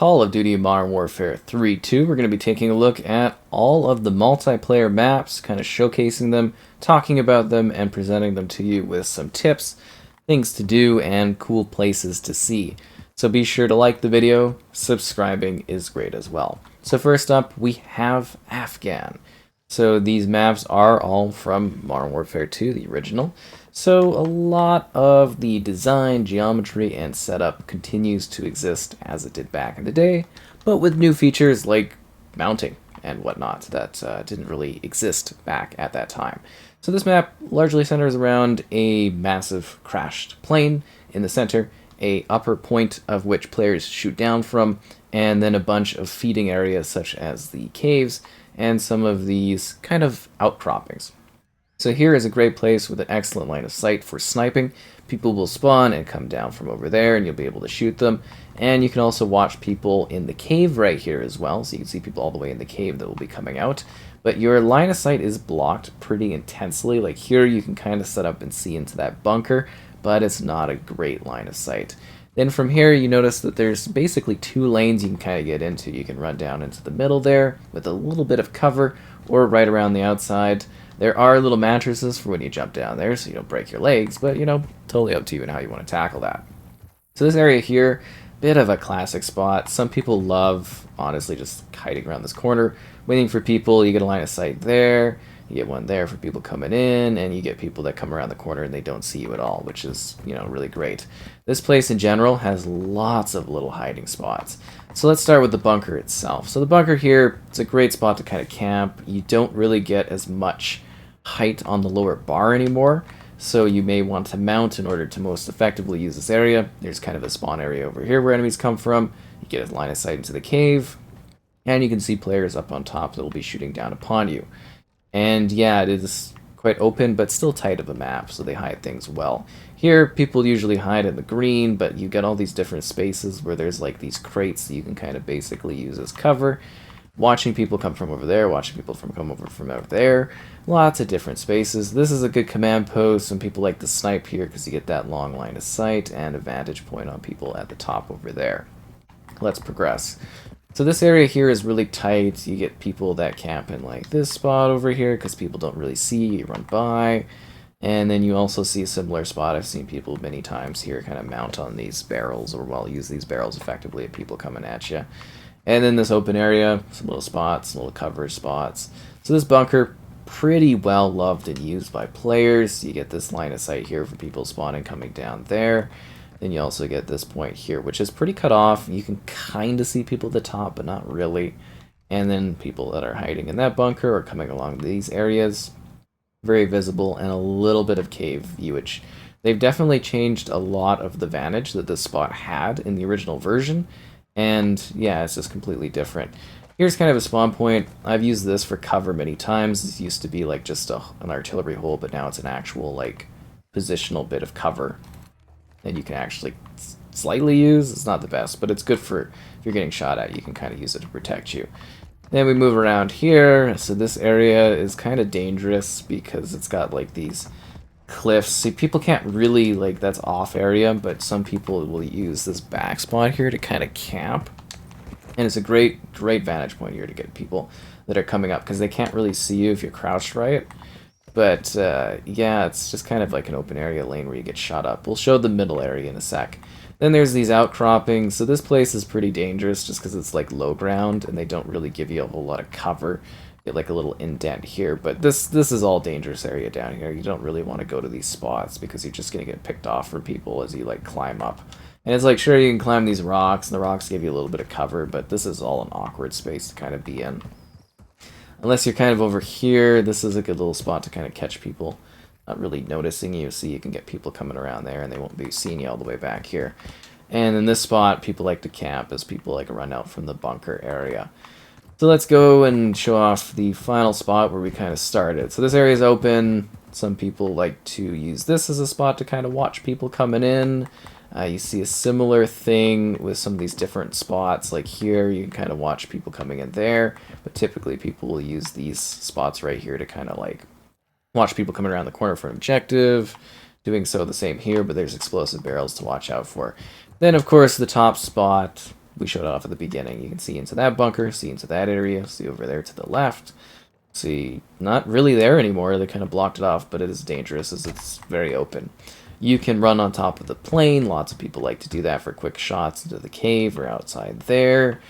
Call of Duty Modern Warfare 3.2, we're going to be taking a look at all of the multiplayer maps, kind of showcasing them, talking about them, and presenting them to you with some tips, things to do, and cool places to see. So be sure to like the video, subscribing is great as well. So first up, we have Afghan. So these maps are all from Modern Warfare 2, the original. So a lot of the design, geometry, and setup continues to exist as it did back in the day, but with new features like mounting and whatnot that didn't really exist back at that time. So this map largely centers around a massive crashed plane in the center, a upper point of which players shoot down from, and then a bunch of feeding areas such as the caves and some of these kind of outcroppings. So here is a great place with an excellent line of sight for sniping. People will spawn and come down from over there and you'll be able to shoot them. And you can also watch people in the cave right here as well. So you can see people all the way in the cave that will be coming out. But your line of sight is blocked pretty intensely. Like here you can kind of set up and see into that bunker, but it's not a great line of sight. Then from here you notice that there's basically two lanes you can kind of get into. You can run down into the middle there with a little bit of cover, or right around the outside. There are little mattresses for when you jump down there so you don't break your legs, but totally up to you and how you want to tackle that. So this area here, bit of a classic spot. Some people love, honestly, just hiding around this corner, waiting for people. You get a line of sight there, you get one there for people coming in, and you get people that come around the corner and they don't see you at all, which is, really great. This place in general has lots of little hiding spots. So let's start with the bunker itself. So the bunker here, it's a great spot to kind of camp. You don't really get as much height on the lower bar anymore, so you may want to mount in order to most effectively use this area. There's kind of a spawn area over here where enemies come from. You get a line of sight into the cave, and you can see players up on top that will be shooting down upon you. And yeah, it is quite open, but still tight of a map, so they hide things well. Here, people usually hide in the green, but you get all these different spaces where there's like these crates that you can kind of basically use as cover. Watching people come from over there, watching people come over from over there. Lots of different spaces. This is a good command post. Some people like to snipe here because you get that long line of sight and a vantage point on people at the top over there. Let's progress. So this area here is really tight. You get people that camp in like this spot over here because people don't really see you run by. And then you also see a similar spot. I've seen people many times here kind of mount on these barrels, or use these barrels effectively at people coming at you. And then this open area, some little spots, little cover spots. So this bunker, pretty well loved and used by players. You get this line of sight here for people spawning coming down there. Then you also get this point here, which is pretty cut off. You can kind of see people at the top, but not really. And then people that are hiding in that bunker or coming along these areas. Very visible, and a little bit of cave viewage. They've definitely changed a lot of the vantage that this spot had in the original version. And yeah, it's just completely different. Here's kind of a spawn point. I've used this for cover many times. This used to be like just an artillery hole, but now it's an actual like positional bit of cover that you can actually slightly use. It's not the best, but it's good for if you're getting shot at. You can kind of use it to protect you. Then we move around here. So this area is kind of dangerous because it's got like these cliffs. See, people can't really, like, that's off area, but some people will use this back spot here to kind of camp. And it's a great vantage point here to get people that are coming up because they can't really see you if you're crouched right. But yeah, it's just kind of like an open area lane where you get shot up. We'll show the middle area in a sec. Then there's these outcroppings. So this place is pretty dangerous just because it's like low ground and they don't really give you a whole lot of cover. Get like a little indent here, but this is all dangerous area down here. You don't really want to go to these spots because you're just gonna get picked off from people as you like climb up. And it's like, sure, you can climb these rocks and the rocks give you a little bit of cover, but this is all an awkward space to kind of be in. Unless you're kind of over here, this is a good little spot to kind of catch people not really noticing you. So you can get people coming around there and they won't be seeing you all the way back here. And in this spot, people like to camp as people like run out from the bunker area. So let's go and show off the final spot where we kind of started. So this area is open. Some people like to use this as a spot to kind of watch people coming in. You see a similar thing with some of these different spots. Like here, you can kind of watch people coming in there. But typically people will use these spots right here to kind of like watch people coming around the corner for an objective. Doing so the same here, but there's explosive barrels to watch out for. Then, of course, the top spot, we showed off at the beginning. You can see into that bunker, see into that area, see over there to the left. See, not really there anymore. They kind of blocked it off, but it is dangerous as it's very open. You can run on top of the plane. Lots of people like to do that for quick shots into the cave or outside there.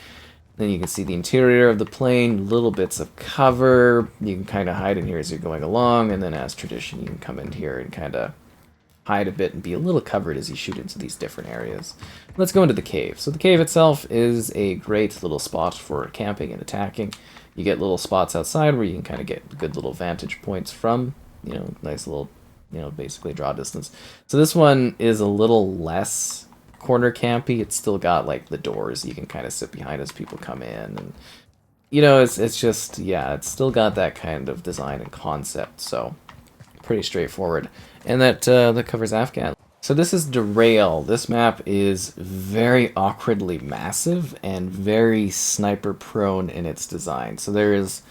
Then you can see the interior of the plane, little bits of cover. You can kind of hide in here as you're going along, and then as tradition, you can come in here and kind of hide a bit and be a little covered as you shoot into these different areas. Let's go into the cave. So the cave itself is a great little spot for camping and attacking. You get little spots outside where you can kind of get good little vantage points from, nice little, basically draw distance. So this one is a little less corner campy. It's still got like the doors you can kind of sit behind as people come in, and it's just, yeah, it's still got that kind of design and concept. So pretty straightforward. And that covers Afghan. So this is Derail. This map is very awkwardly massive and very sniper prone in its design. So there is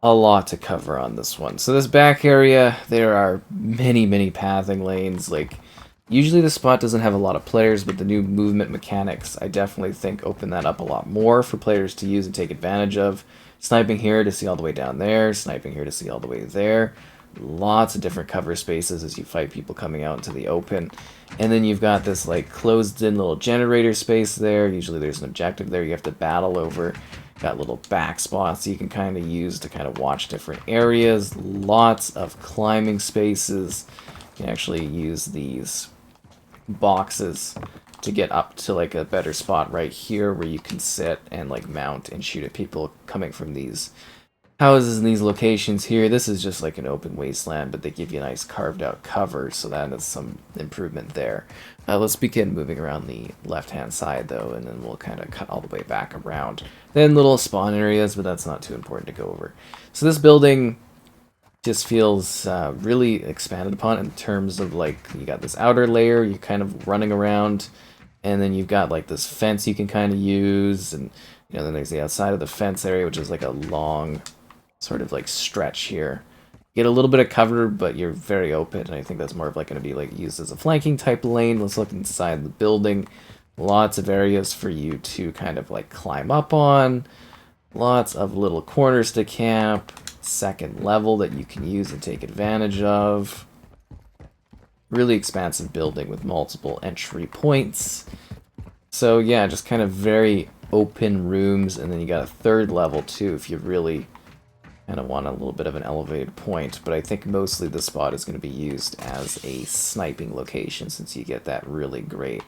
a lot to cover on this one. So this back area, there are many, many pathing lanes. Like, usually the spot doesn't have a lot of players, but the new movement mechanics, I definitely think, open that up a lot more for players to use and take advantage of. Sniping here to see all the way down there, sniping here to see all the way there. Lots of different cover spaces as you fight people coming out into the open. And then you've got this like closed in little generator space there. Usually there's an objective there you have to battle over. Got little back spots you can kind of use to kind of watch different areas. Lots of climbing spaces. You can actually use these boxes to get up to like a better spot right here where you can sit and like mount and shoot at people coming from these houses in these locations here. This is just like an open wasteland, but they give you a nice carved out cover, so that is some improvement there. Let's begin moving around the left hand side though, and then we'll kind of cut all the way back around. Then little spawn areas, but that's not too important to go over. So this building just feels really expanded upon in terms of like, you got this outer layer, you're kind of running around, and then you've got like this fence you can kind of use, and then there's the outside of the fence area, which is like a long sort of like stretch here. You get a little bit of cover, but you're very open, and I think that's more of like going to be like used as a flanking type lane. Let's look inside the building. Lots of areas for you to kind of like climb up on. Lots of little corners to camp. Second level that you can use and take advantage of. Really expansive building with multiple entry points. So yeah, just kind of very open rooms, and then you got a third level too if you really kind of want a little bit of an elevated point, but I think mostly the spot is going to be used as a sniping location since you get that really great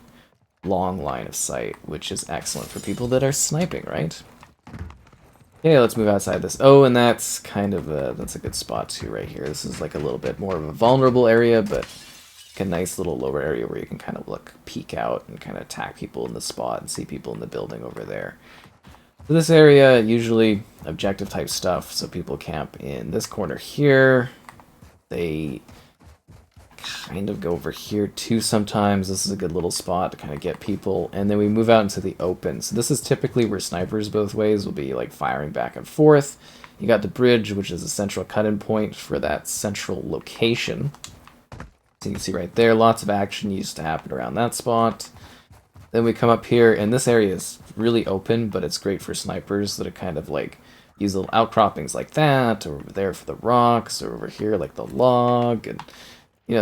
long line of sight, which is excellent for people that are sniping, right? Okay, let's move outside this. Oh, and that's kind of that's a good spot too right here. This is like a little bit more of a vulnerable area, but a nice little lower area where you can kind of peek out and kind of attack people in the spot and see people in the building over there. So this area, usually objective type stuff, so people camp in this corner here. They kind of go over here too sometimes. This is a good little spot to kind of get people, and then we move out into the open. So this is typically where snipers both ways will be like firing back and forth. You got the bridge, which is a central cut-in point for that central location. So you can see right there, lots of action used to happen around that spot. Then we come up here, and this area is really open, but it's great for snipers that are kind of like use little outcroppings like that, or over there for the rocks, or over here like the log, and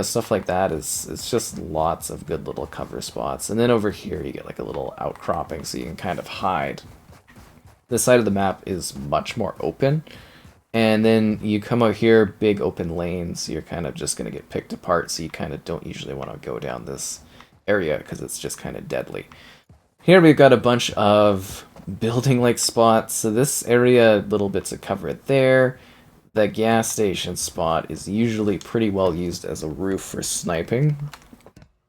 stuff like that. It's just lots of good little cover spots. And then over here you get like a little outcropping so you can kind of hide. This side of the map is much more open, and then you come out here, big open lanes, you're kind of just going to get picked apart, so you kind of don't usually want to go down this area because it's just kind of deadly. Here we've got a bunch of building-like spots. So this area, little bits of cover there. The gas station spot is usually pretty well used as a roof for sniping.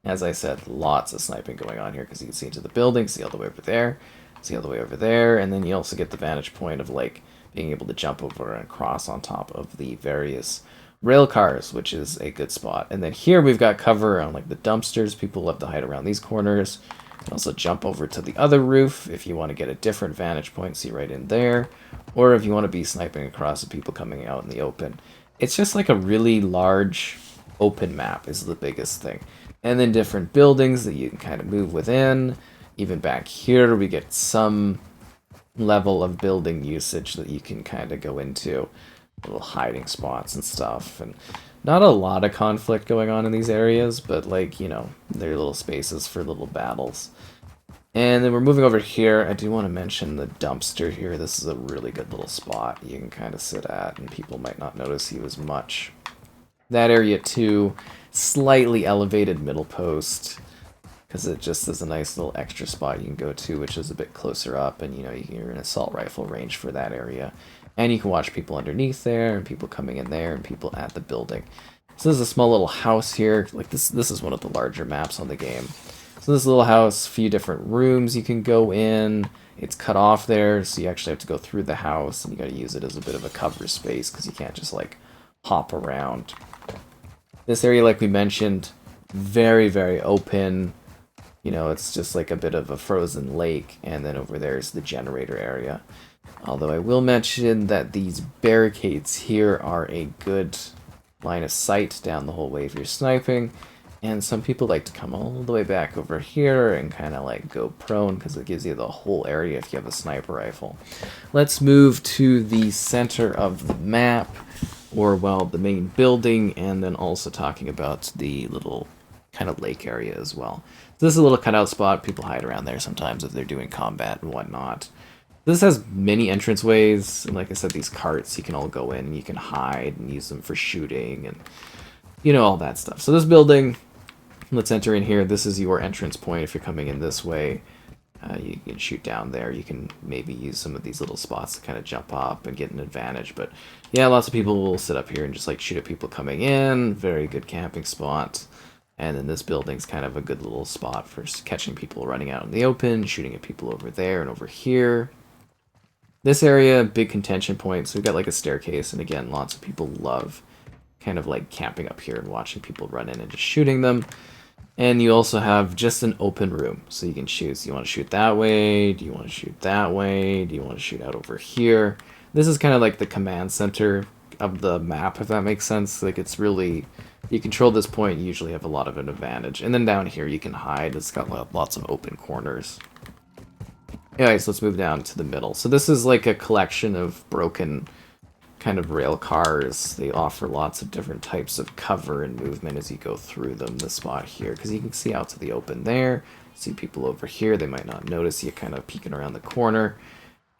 As I said, lots of sniping going on here because you can see into the building, see all the way over there, see all the way over there, and then you also get the vantage point of like being able to jump over and cross on top of the various rail cars, which is a good spot. And then here we've got cover on like the dumpsters. People love to hide around these corners. You can also jump over to the other roof if you want to get a different vantage point, see right in there, or if you want to be sniping across the people coming out in the open. It's just like a really large open map is the biggest thing. And then different buildings that you can kind of move within. even back here we get some level of building usage that you can kind of go into, little hiding spots and stuff, and not a lot of conflict going on in these areas, but like, you know, there are little spaces for little battles. And then we're moving over here. I do want to mention the dumpster here. This is a really good little spot you can kind of sit at, and people might not notice you as much. That area too, slightly elevated middle post, because it just is a nice little extra spot you can go to, which is a bit closer up, and you know, you're in assault rifle range for that area. And you can watch people underneath there, and people coming in there, and people at the building. So there's a small little house here. Like this is one of the larger maps on the game. So this little house, a few different rooms you can go in. It's cut off there, so you actually have to go through the house, and you gotta use it as a bit of a cover space, because you can't just like hop around. This area, like we mentioned, very, very open. You know, it's just like a bit of a frozen lake, and then over there is the generator area. Although I will mention that these barricades here are a good line of sight down the whole way if you're sniping, and some people like to come all the way back over here and kind of like go prone, because it gives you the whole area if you have a sniper rifle. Let's move to the center of the map, or well, the main building, and then also talking about the little kind of lake area as well. So this is a little cutout spot. People hide around there sometimes if they're doing combat and whatnot. This has many entranceways, and like I said, these carts, you can all go in and you can hide and use them for shooting and, you know, all that stuff. So this building, let's enter in here. This is your entrance point if you're coming in this way. You can shoot down there. You can maybe use some of these little spots to kind of jump up and get an advantage. But yeah, lots of people will sit up here and just like shoot at people coming in. Very good camping spot. And then this building's kind of a good little spot for catching people running out in the open, shooting at people over there and over here. This area, big contention point, so we've got like a staircase, and again, lots of people love kind of like camping up here and watching people run in and just shooting them. And you also have just an open room, so you can choose. Do you want to shoot that way? Do you want to shoot that way? Do you want to shoot out over here? This is kind of like the command center of the map, if that makes sense. Like, it's really, you control this point, you usually have a lot of an advantage. And then down here you can hide. It's got lots of open corners. Anyways, let's move down to the middle. So this is like a collection of broken kind of rail cars. They offer lots of different types of cover and movement as you go through them. The spot here, because you can see out to the open there. See people over here, they might not notice you kind of peeking around the corner.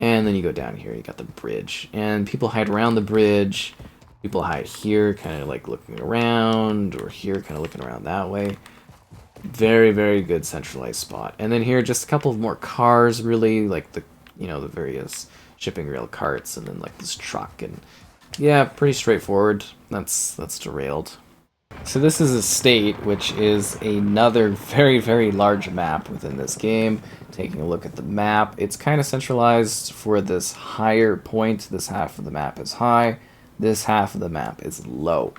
And then you go down here, you got the bridge. And people hide around the bridge. People hide here, kind of like looking around, or here, kind of looking around that way. Very, very good centralized spot. And then here, just a couple of more cars, really, like the, you know, the various shipping rail carts, and then like this truck, and yeah, pretty straightforward. That's derailed. So this is Estate, which is another very, very large map within this game. Taking a look at the map, it's kind of centralized for this higher point. This half of the map is high, this half of the map is low.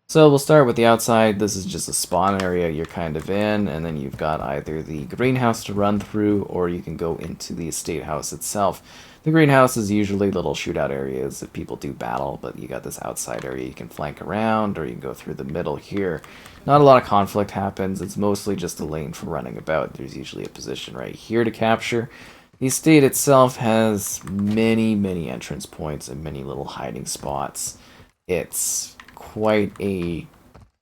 So we'll start with the outside. This is just a spawn area you're kind of in, and then you've got either the greenhouse to run through, or you can go into the estate house itself. The greenhouse is usually little shootout areas that people do battle, but you got this outside area you can flank around, or you can go through the middle here. Not a lot of conflict happens. It's mostly just a lane for running about. There's usually a position right here to capture. The estate itself has many, many entrance points and many little hiding spots. It's quite a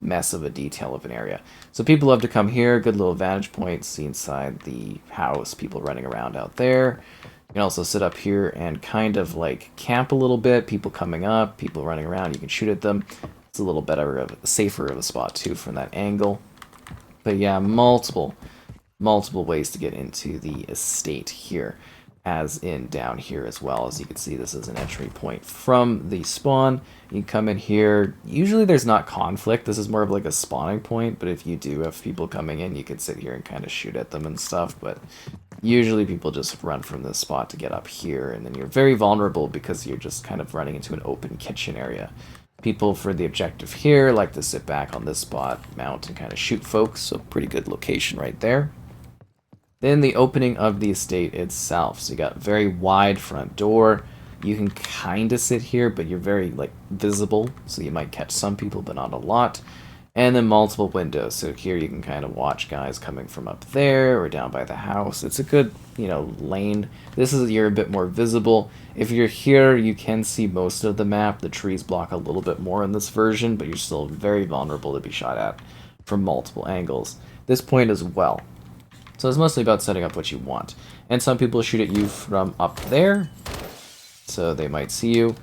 mess of a detail of an area. So people love to come here. Good little vantage point. See inside the house, people running around out there. You can also sit up here and kind of like camp a little bit. People coming up, people running around. You can shoot at them. It's a little better, safer of a spot too from that angle. But yeah, multiple ways to get into the estate here, as in down here as well. As you can see, this is an entry point from the spawn. You come in here. Usually there's not conflict. This is more of like a spawning point, but if you do have people coming in, you can sit here and kind of shoot at them and stuff. But usually people just run from this spot to get up here, and then you're very vulnerable because you're just kind of running into an open kitchen area. People for the objective here like to sit back on this spot, mount, and kind of shoot folks, so pretty good location right there. Then the opening of the estate itself. So you got a very wide front door. You can kind of sit here, but you're very like visible, so you might catch some people, but not a lot. And then multiple windows. So here you can kind of watch guys coming from up there or down by the house. It's a good, lane. This is you're a bit more visible. If you're here, you can see most of the map. The trees block a little bit more in this version, but you're still very vulnerable to be shot at from multiple angles. This point as well. So it's mostly about setting up what you want. And some people shoot at you from up there, so they might see you.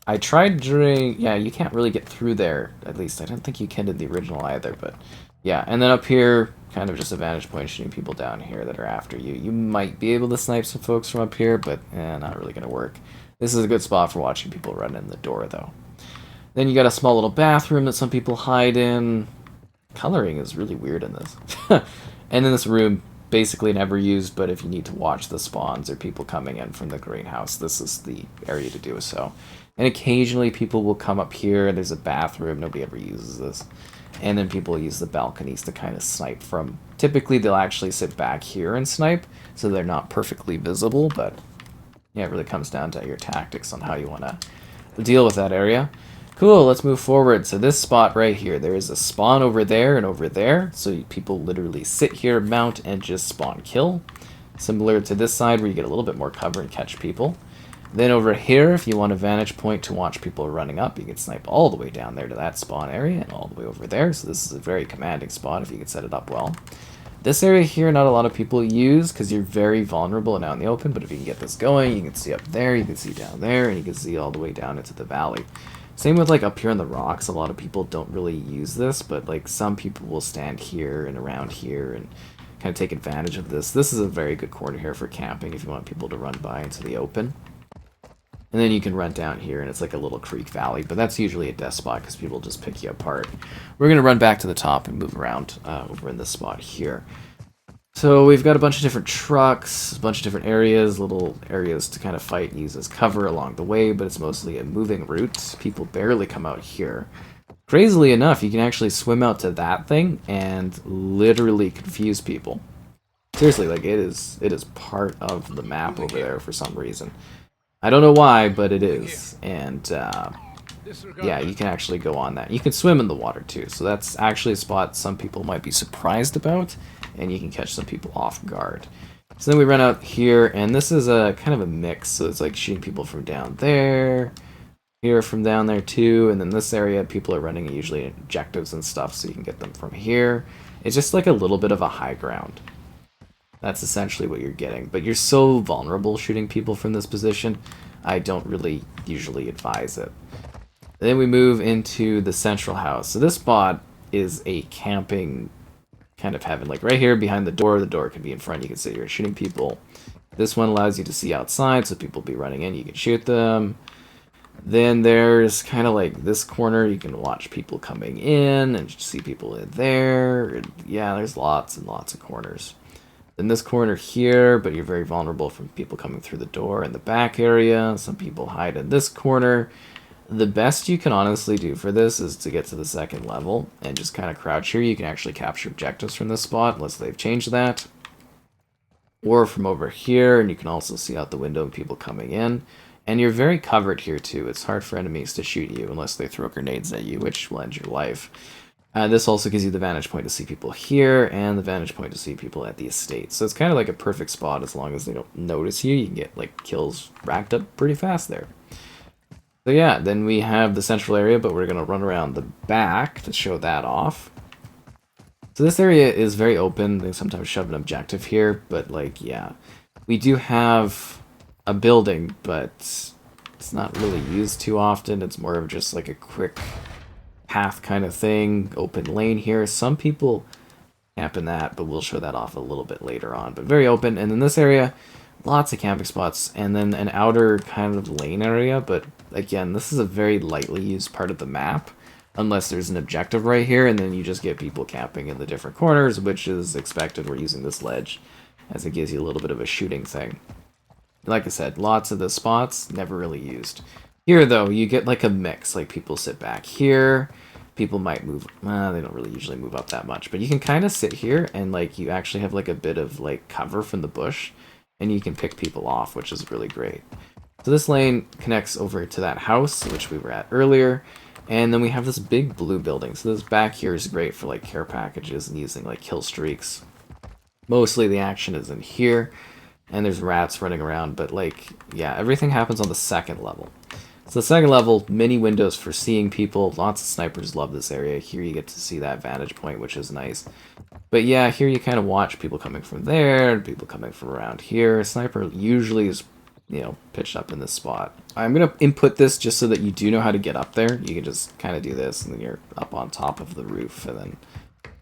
I tried during... Yeah, you can't really get through there. At least, I don't think you can in the original either, but... Yeah, and then up here, kind of just a vantage point shooting people down here that are after you. You might be able to snipe some folks from up here, but not really going to work. This is a good spot for watching people run in the door, though. Then you got a small little bathroom that some people hide in. Coloring is really weird in this. And then this room, basically never used, but if you need to watch the spawns or people coming in from the greenhouse, this is the area to do so. And occasionally people will come up here, there's a bathroom, nobody ever uses this. And then people use the balconies to kind of snipe from. Typically they'll actually sit back here and snipe, so they're not perfectly visible, but yeah, it really comes down to your tactics on how you want to deal with that area. Cool, let's move forward. So this spot right here, there is a spawn over there and over there. So people literally sit here, mount, and just spawn kill. Similar to this side where you get a little bit more cover and catch people. Then over here, if you want a vantage point to watch people running up, you can snipe all the way down there to that spawn area and all the way over there. So this is a very commanding spot if you can set it up well. This area here, not a lot of people use because you're very vulnerable and out in the open. But if you can get this going, you can see up there, you can see down there, and you can see all the way down into the valley. Same with like up here on the rocks, a lot of people don't really use this, but like some people will stand here and around here and kind of take advantage of this. This is a very good corner here for camping if you want people to run by into the open. And then you can run down here and it's like a little creek valley, but that's usually a death spot because people just pick you apart. We're going to run back to the top and move around over in this spot here. So we've got a bunch of different trucks, a bunch of different areas, little areas to kind of fight and use as cover along the way, but it's mostly a moving route. People barely come out here. Crazily enough, you can actually swim out to that thing and literally confuse people. Seriously, like it is part of the map over there for some reason. I don't know why, but it is. And yeah, you can actually go on that. You can swim in the water too, so that's actually a spot some people might be surprised about. And you can catch some people off guard. So then we run out here, and this is a kind of a mix. So it's like shooting people from down there, here from down there too, and then this area people are running usually objectives and stuff, so you can get them from here. It's just like a little bit of a high ground. That's essentially what you're getting. But you're so vulnerable shooting people from this position, I don't really usually advise it. Then we move into the central house. So this spot is a camping kind of heaven. Like right here behind the door can be in front, you can sit here shooting people. This one allows you to see outside, so people be running in, you can shoot them. Then there's kind of like this corner, you can watch people coming in and see people in there. And yeah, there's lots and lots of corners. Then this corner here, but you're very vulnerable from people coming through the door in the back area. Some people hide in this corner. The best you can honestly do for this is to get to the second level and just kind of crouch here. You can actually capture objectives from this spot, unless they've changed that. Or from over here, and you can also see out the window people coming in. And you're very covered here too. It's hard for enemies to shoot you unless they throw grenades at you, which will end your life. This also gives you the vantage point to see people here, and the vantage point to see people at the estate. So it's kind of like a perfect spot as long as they don't notice you. You can get like kills racked up pretty fast there. So yeah, then we have the central area, but we're going to run around the back to show that off. So this area is very open. They sometimes shove an objective here, but like, yeah. We do have a building, but it's not really used too often. It's more of just like a quick path kind of thing. Open lane here. Some people camp in that, but we'll show that off a little bit later on. But very open. And in this area, lots of camping spots, and then an outer kind of lane area, but again, this is a very lightly used part of the map, unless there's an objective right here, and then you just get people camping in the different corners, which is expected. We're using this ledge, as it gives you a little bit of a shooting thing. Like I said, lots of the spots, never really used. Here, though, you get like a mix, like people sit back here, people might move, they don't really usually move up that much, but you can kind of sit here, and like you actually have like a bit of like cover from the bush, and you can pick people off, which is really great. So this lane connects over to that house, which we were at earlier, And then we have this big blue building. So this back here is great for like care packages and using like kill streaks. Mostly the action is in here, and there's rats running around, but like, yeah, everything happens on the second level. So the second level, many windows for seeing people. Lots of snipers love this area. Here you get to see that vantage point, which is nice. But yeah, here you kind of watch people coming from there, people coming from around here. A sniper usually is, you know, pitched up in this spot. I'm going to input this just so that you do know how to get up there. You can just kind of do this, and then you're up on top of the roof, and then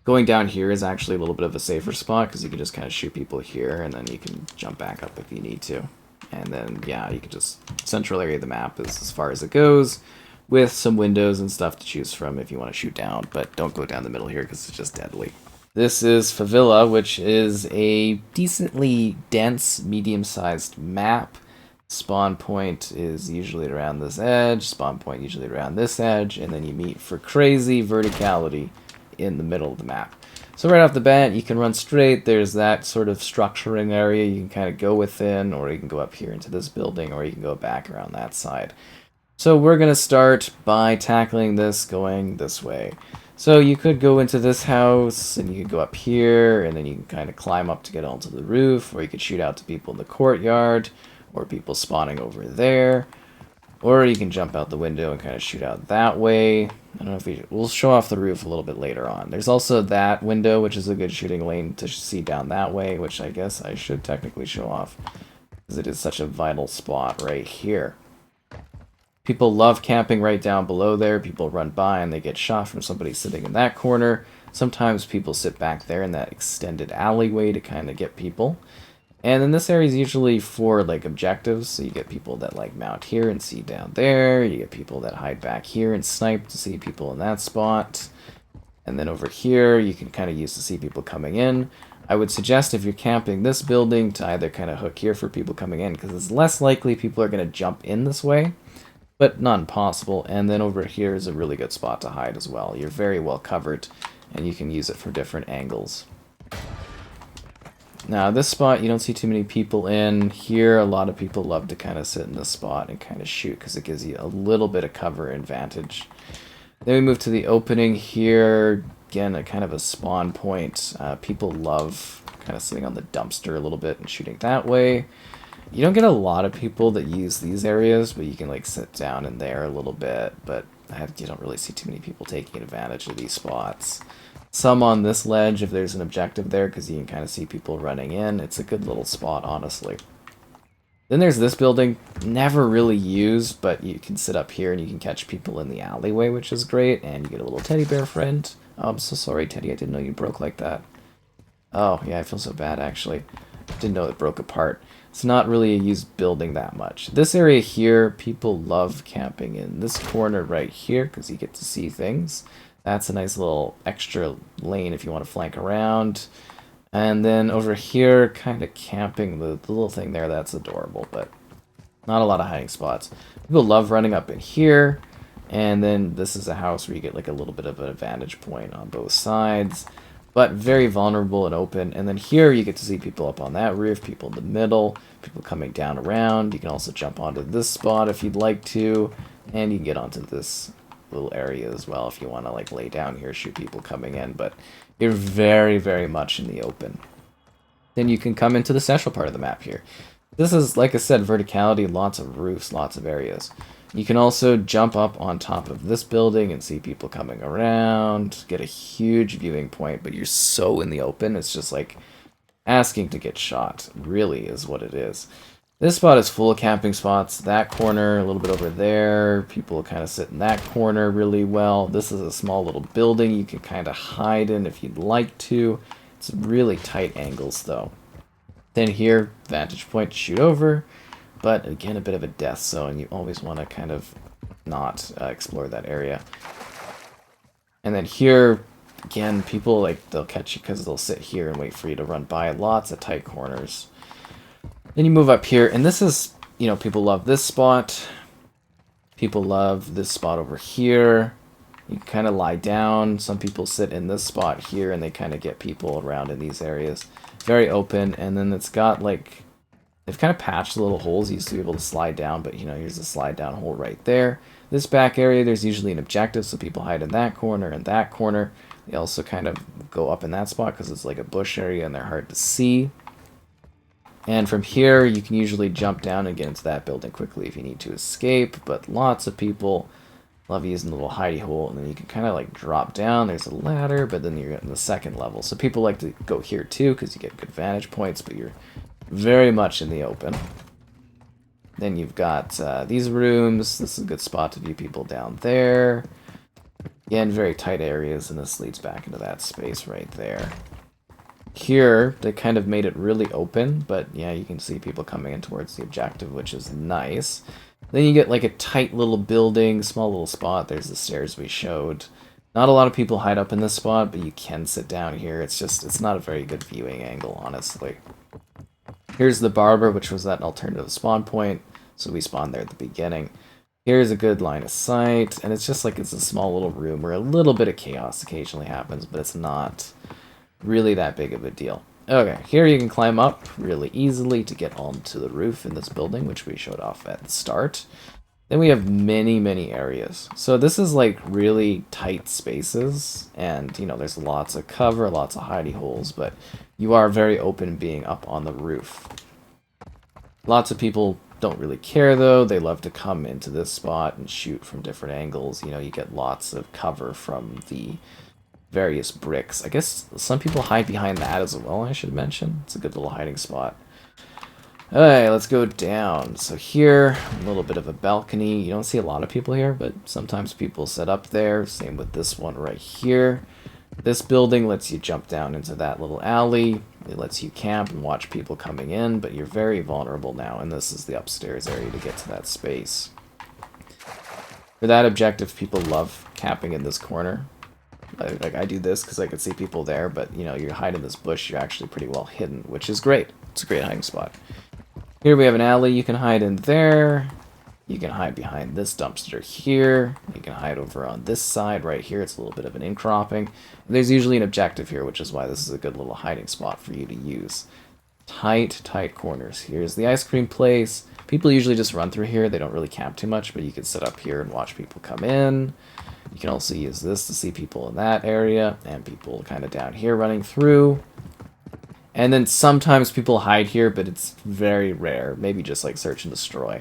going down here is actually a little bit of a safer spot because you can just kind of shoot people here, and then you can jump back up if you need to. And then, yeah, you can just... Central area of the map is as far as it goes, with some windows and stuff to choose from if you want to shoot down, but don't go down the middle here because it's just deadly. This is Favela, which is a decently dense, medium-sized map. Spawn point is usually around this edge, spawn point usually around this edge, and then you meet for crazy verticality in the middle of the map. So right off the bat, you can run straight. There's that sort of structuring area you can kind of go within, or you can go up here into this building, or you can go back around that side. So we're going to start by tackling this going this way. So you could go into this house, and you could go up here, and then you can kind of climb up to get onto the roof, or you could shoot out to people in the courtyard, or people spawning over there. Or you can jump out the window and kind of shoot out that way. I don't know if we'll show off the roof a little bit later on. There's also that window, which is a good shooting lane to see down that way, which I guess I should technically show off, because it is such a vital spot right here. People love camping right down below there. People run by and they get shot from somebody sitting in that corner. Sometimes people sit back there in that extended alleyway to kind of get people. And then this area is usually for like objectives, so you get people that like mount here and see down there. You get people that hide back here and snipe to see people in that spot. And then over here, you can kind of use to see people coming in. I would suggest if you're camping this building to either kind of hook here for people coming in, because it's less likely people are going to jump in this way, but not impossible. And then over here is a really good spot to hide as well. You're very well covered, and you can use it for different angles. Now, this spot, you don't see too many people in. Here, a lot of people love to kind of sit in this spot and kind of shoot because it gives you a little bit of cover advantage. Then we move to the opening here. Again, a kind of a spawn point. People love kind of sitting on the dumpster a little bit and shooting that way. You don't get a lot of people that use these areas, but you can like sit down in there a little bit. But you don't really see too many people taking advantage of these spots. Some on this ledge if there's an objective there, because you can kind of see people running in. It's a good little spot, honestly. Then there's this building, never really used, but you can sit up here and you can catch people in the alleyway, which is great, and you get a little teddy bear friend. Oh, I'm so sorry, Teddy, I didn't know you broke like that. Oh, yeah, I feel so bad, actually. Didn't know it broke apart. It's not really a used building that much. This area here, people love camping in this corner right here, because you get to see things. That's a nice little extra lane if you want to flank around. And then over here, kind of camping, the little thing there, that's adorable, but not a lot of hiding spots. People love running up in here. And then this is a house where you get like a little bit of a vantage point on both sides, but very vulnerable and open. And then here you get to see people up on that roof, people in the middle, people coming down around. You can also jump onto this spot if you'd like to, and you can get onto this little area as well if you want to like lay down here, shoot people coming in, but you're very, very much in the open. Then you can come into the central part of the map here. This is, like I said, verticality, lots of roofs, lots of areas. You can also jump up on top of this building and see people coming around, get a huge viewing point, but you're so in the open, it's just like asking to get shot, really is what it is. This spot is full of camping spots. That corner, a little bit over there. People kind of sit in that corner really well. This is a small little building you can kind of hide in if you'd like to. It's really tight angles, though. Then here, vantage point to shoot over. But again, a bit of a death zone. You always want to kind of not explore that area. And then here, again, people, like, they'll catch you because they'll sit here and wait for you to run by. Lots of tight corners. Then you move up here, and this is, you know, people love this spot. People love this spot over here. You kind of lie down. Some people sit in this spot here, and they kind of get people around in these areas. Very open, and then it's got, like, They've kind of patched the little holes. You used to be able to slide down, but you know, here's a slide down hole right there. This back area, there's usually an objective, so people hide in that corner and that corner. They also kind of go up in that spot because it's like a bush area and they're hard to see. And from here, you can usually jump down and get into that building quickly if you need to escape, but lots of people love using the little hidey hole, and then you can kind of like drop down. There's a ladder, but then you're in the second level. So people like to go here too because you get good vantage points, but you're very much in the open. Then you've got these rooms. This is a good spot to view people down there. Again, very tight areas, and this leads back into that space right there. Here, they kind of made it really open, but yeah, you can see people coming in towards the objective, which is nice. Then you get like a tight little building, small little spot. There's the stairs we showed. Not a lot of people hide up in this spot, but you can sit down here. It's not a very good viewing angle, honestly. Here's the barber, which was that alternative spawn point, so we spawned there at the beginning. Here's a good line of sight, and it's just like it's a small little room where a little bit of chaos occasionally happens, but it's not really that big of a deal. Okay, here you can climb up really easily to get onto the roof in this building, which we showed off at the start. Then we have many, many areas. So this is like really tight spaces, and you know, there's lots of cover, lots of hidey holes, but you are very open being up on the roof. Lots of people don't really care though. They love to come into this spot and shoot from different angles. You know, you get lots of cover from the various bricks. I guess some people hide behind that as well, I should mention. It's a good little hiding spot. Alright, let's go down. So here, a little bit of a balcony. You don't see a lot of people here, but sometimes people set up there. Same with this one right here. This building lets you jump down into that little alley. It lets you camp and watch people coming in, but you're very vulnerable now, and this is the upstairs area to get to that space. For that objective, people love camping in this corner. Like I do this because I can see people there, but you know, you hide in this bush, you're actually pretty well hidden, which is great. It's a great hiding spot. Here we have an alley. You can hide in there. You can hide behind this dumpster here. You can hide over on this side right here. It's a little bit of an incropping. There's usually an objective here, which is why this is a good little hiding spot for you to use. Tight, tight corners. Here's the ice cream place. People usually just run through here. They don't really camp too much, but you can sit up here and watch people come in. You can also use this to see people in that area and people kind of down here running through. And then sometimes people hide here, but it's very rare. Maybe just like search and destroy.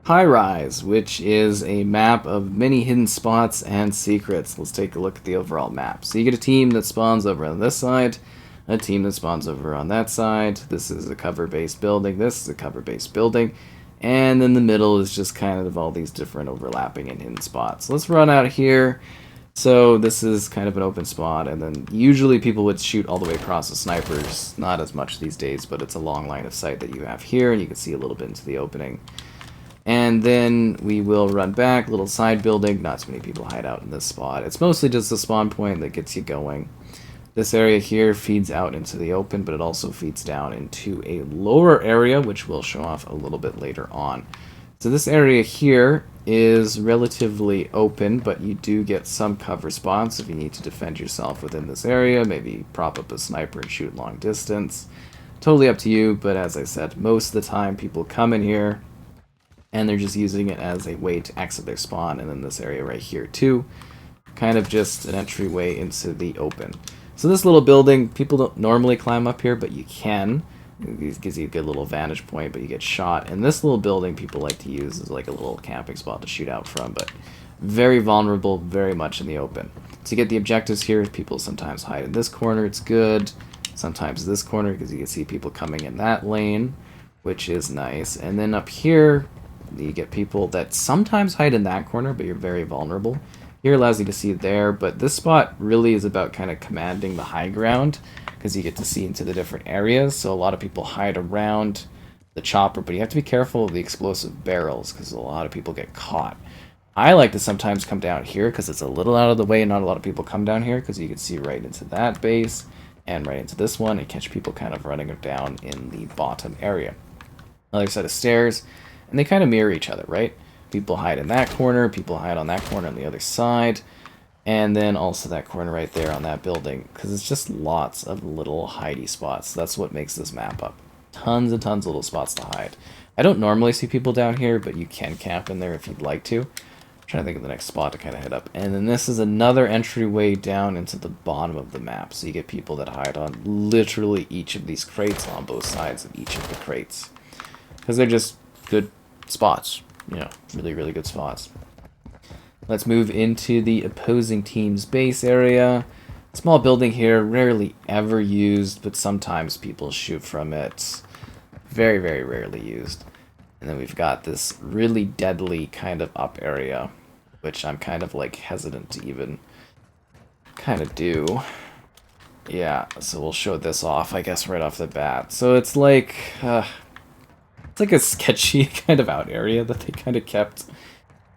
Highrise, which is a map of many hidden spots and secrets. Let's take a look at the overall map. So you get a team that spawns over on this side, a team that spawns over on that side. This is a cover-based building. This is a cover-based building. And in the middle is just kind of all these different overlapping and hidden spots. So let's run out of here. So this is kind of an open spot, and then usually people would shoot all the way across the snipers. Not as much these days, but it's a long line of sight that you have here, and you can see a little bit into the opening. And then we will run back, little side building. Not too many people hide out in this spot. It's mostly just the spawn point that gets you going. This area here feeds out into the open, but it also feeds down into a lower area, which we'll show off a little bit later on. So this area here is relatively open, but you do get some cover spots if you need to defend yourself within this area. Maybe prop up a sniper and shoot long distance. Totally up to you, but as I said, most of the time people come in here and they're just using it as a way to exit their spawn, and then this area right here too. Kind of just an entryway into the open. So this little building, people don't normally climb up here, but you can. It gives you a good little vantage point, but you get shot. And this little building people like to use as like a little camping spot to shoot out from, but very vulnerable, very much in the open. To get the objectives here, people sometimes hide in this corner, it's good. Sometimes this corner, because you can see people coming in that lane, which is nice. And then up here, you get people that sometimes hide in that corner, but you're very vulnerable. Here allows you to see there, but this spot really is about kind of commanding the high ground, because you get to see into the different areas. So a lot of people hide around the chopper, but you have to be careful of the explosive barrels, because a lot of people get caught. I like to sometimes come down here, because it's a little out of the way, and not a lot of people come down here, because you can see right into that base, and right into this one, and catch people kind of running down in the bottom area. Another set of stairs, and they kind of mirror each other, right? People hide in that corner, people hide on that corner on the other side, and then also that corner right there on that building, because it's just lots of little hidey spots. That's what makes this map up. Tons and tons of little spots to hide. I don't normally see people down here, but you can camp in there if you'd like to. I'm trying to think of the next spot to kind of hit up. And then this is another entryway down into the bottom of the map. So you get people that hide on literally each of these crates, on both sides of each of the crates. Because they're just good spots. You know, really, really good spots. Let's move into the opposing team's base area. Small building here, rarely ever used, but sometimes people shoot from it. Very, very rarely used. And then we've got this really deadly kind of up area, which I'm kind of like hesitant to even kind of do. Yeah, so we'll show this off, I guess, right off the bat. So it's like a sketchy kind of out area that they kind of kept.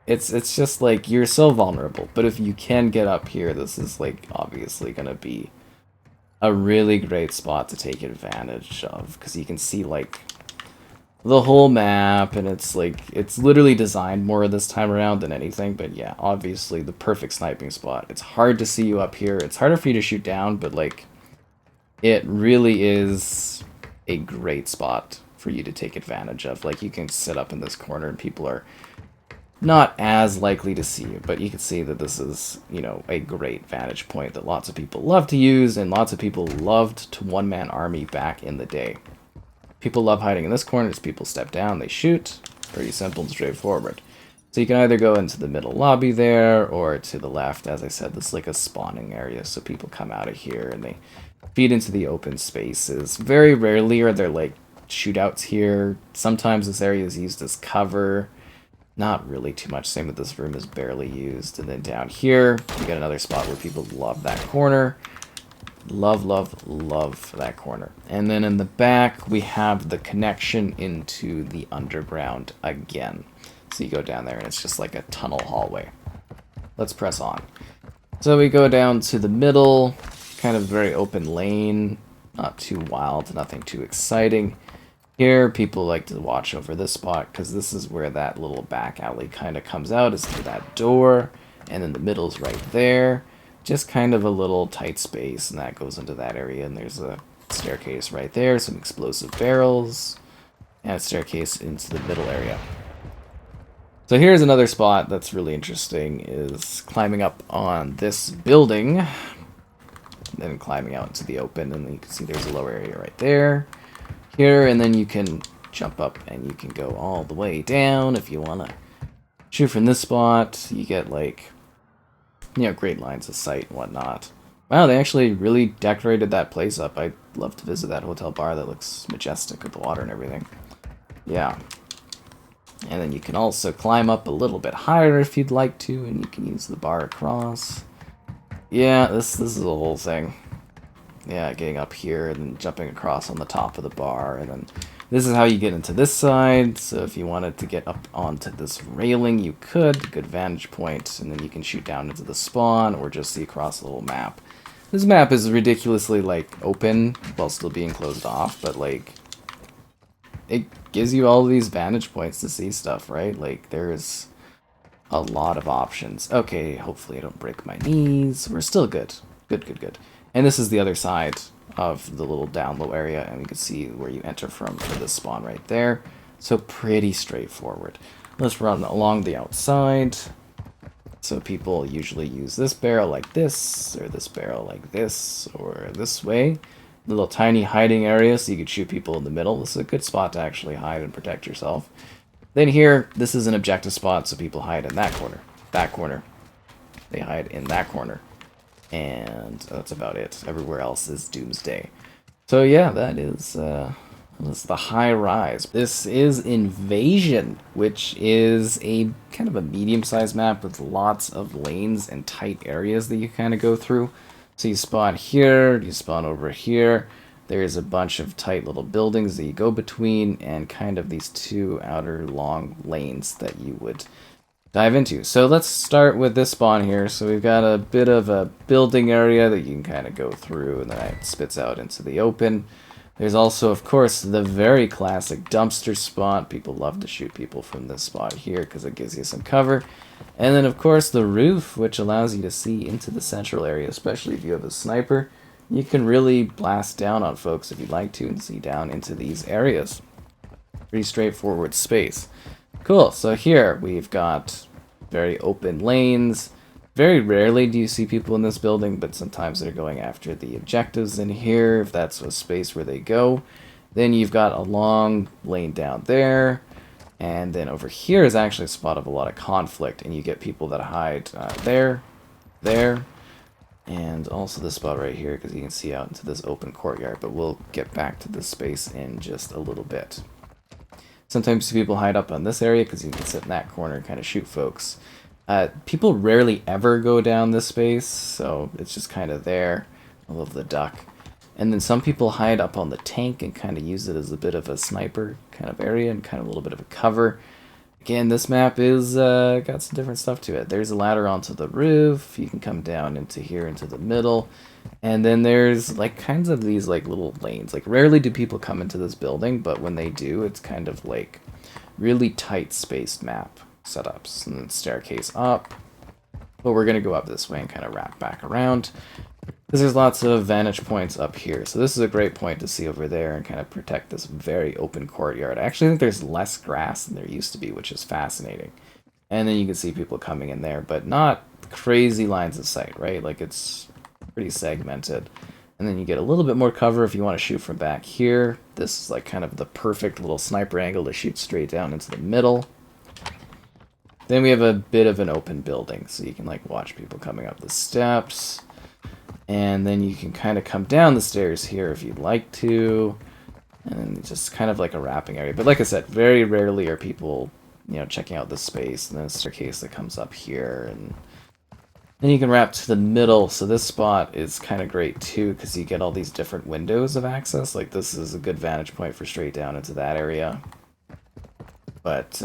It's just like, you're so vulnerable, but if you can get up here, this is like obviously gonna be a really great spot to take advantage of, because you can see like the whole map, and it's like, it's literally designed more this time around than anything. But yeah, obviously the perfect sniping spot. It's hard to see you up here, it's harder for you to shoot down, but like, it really is a great spot for you to take advantage of. Like, you can sit up in this corner and people are not as likely to see you, but you can see that this is, you know, a great vantage point that lots of people love to use, and lots of people loved to one-man army back in the day. People love hiding in this corner. As people step down, they shoot. Pretty simple and straightforward. So you can either go into the middle lobby there, or to the left. As I said, this is like a spawning area, so people come out of here and they feed into the open spaces. Very rarely are there like shootouts here. Sometimes this area is used as cover. Not really too much. Same with this room is barely used. And then down here, you get another spot where people love that corner. Love, love, love that corner. And then in the back, we have the connection into the underground again. So you go down there and it's just like a tunnel hallway. Let's press on. So we go down to the middle, kind of very open lane. Not too wild, nothing too exciting. Here, people like to watch over this spot, because this is where that little back alley kind of comes out, is through that door, and then the middle's right there. Just kind of a little tight space, and that goes into that area, and there's a staircase right there, some explosive barrels, and a staircase into the middle area. So here's another spot that's really interesting, is climbing up on this building, then climbing out into the open, and you can see there's a lower area right there. Here, and then you can jump up and you can go all the way down if you want to shoot from this spot. You get like, you know, great lines of sight and whatnot. Wow, they actually really decorated that place up. I'd love to visit that hotel bar. That looks majestic with the water and everything. Yeah. And then you can also climb up a little bit higher if you'd like to, and you can use the bar across. Yeah, this is the whole thing. Yeah, getting up here and then jumping across on the top of the bar, and then this is how you get into this side. So if you wanted to get up onto this railing, you could. Good vantage point, and then you can shoot down into the spawn or just see across the whole map. This map is ridiculously like open while still being closed off, but like it gives you all these vantage points to see stuff, right? Like there's a lot of options. Okay, hopefully I don't break my knees. We're still good. Good. And this is the other side of the little down low area, and we can see where you enter from for this spawn right there. So pretty straightforward. Let's run along the outside. So people usually use this barrel like this, or this barrel like this, or this way. Little tiny hiding area, so you could shoot people in the middle. This is a good spot to actually hide and protect yourself. Then here, this is an objective spot, so people hide in that corner. They hide in that corner. And that's about it. Everywhere else is doomsday. So yeah, that is that's the Highrise. This is Invasion, which is a kind of a medium-sized map with lots of lanes and tight areas that you kind of go through. So you spawn here, you spawn over here. There's a bunch of tight little buildings that you go between, and kind of these two outer long lanes that you would dive into. So let's start with this spawn here. So we've got a bit of a building area that you can kind of go through, and then it spits out into the open. There's also, of course, the very classic dumpster spot. People love to shoot people from this spot here because it gives you some cover. And then, of course, the roof, which allows you to see into the central area, especially if you have a sniper. you can really blast down on folks if you'd like to and see down into these areas. Pretty straightforward space. Cool, so here we've got very open lanes. Very rarely do you see people in this building, but sometimes they're going after the objectives in here, if that's a space where they go. Then you've got a long lane down there, and then over here is actually a spot of a lot of conflict, and you get people that hide there, and also this spot right here, because you can see out into this open courtyard, but we'll get back to this space in just a little bit. Sometimes people hide up on this area because you can sit in that corner and kind of shoot folks. People rarely ever go down this space, so it's just kind of there. I love the duck. And then some people hide up on the tank and kind of use it as a bit of a sniper kind of area and kind of a little bit of a cover. Again, this map is got some different stuff to it. There's a ladder onto the roof. You can come down into here, into the middle. And then there's like kinds of these like little lanes. Like rarely do people come into this building, but when they do, it's kind of like really tight spaced map setups. And then staircase up. But we're going to go up this way and kind of wrap back around. Because there's lots of vantage points up here. So this is a great point to see over there and kind of protect this very open courtyard. I actually think there's less grass than there used to be, which is fascinating. And then you can see people coming in there, but not crazy lines of sight, right? Like it's pretty segmented. And then you get a little bit more cover if you want to shoot from back here. This is like kind of the perfect little sniper angle to shoot straight down into the middle. Then we have a bit of an open building, so you can like watch people coming up the steps. And then you can kind of come down the stairs here if you'd like to. And then just kind of like a wrapping area. But like I said, very rarely are people, you know, checking out this space. And then a staircase that comes up here. And then you can wrap to the middle. So this spot is kind of great too, because you get all these different windows of access. Like this is a good vantage point for straight down into that area. But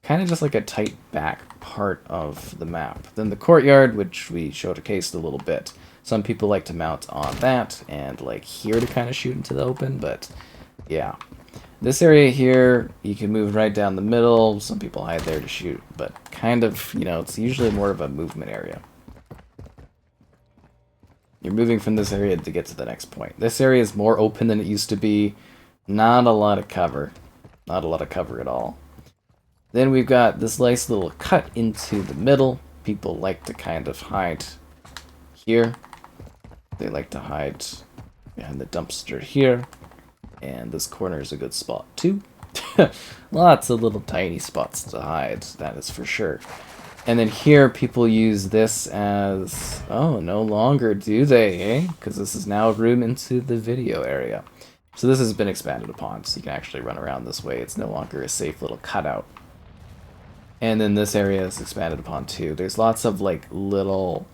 kind of just like a tight back part of the map. Then the courtyard, which we showcased a little bit. Some people like to mount on that and like here to kind of shoot into the open, but yeah. This area here, you can move right down the middle. Some people hide there to shoot, but kind of, you know, it's usually more of a movement area. You're moving from this area to get to the next point. This area is more open than it used to be. Not a lot of cover. Not a lot of cover at all. Then we've got this nice little cut into the middle. People like to kind of hide here. They like to hide behind the dumpster here. And this corner is a good spot too. Lots of little tiny spots to hide, that is for sure. And then here people use this as... Oh, no longer do they, eh? Because this is now room into the video area. So this has been expanded upon, so you can actually run around this way. It's no longer a safe little cutout. And then this area is expanded upon too. There's lots of like little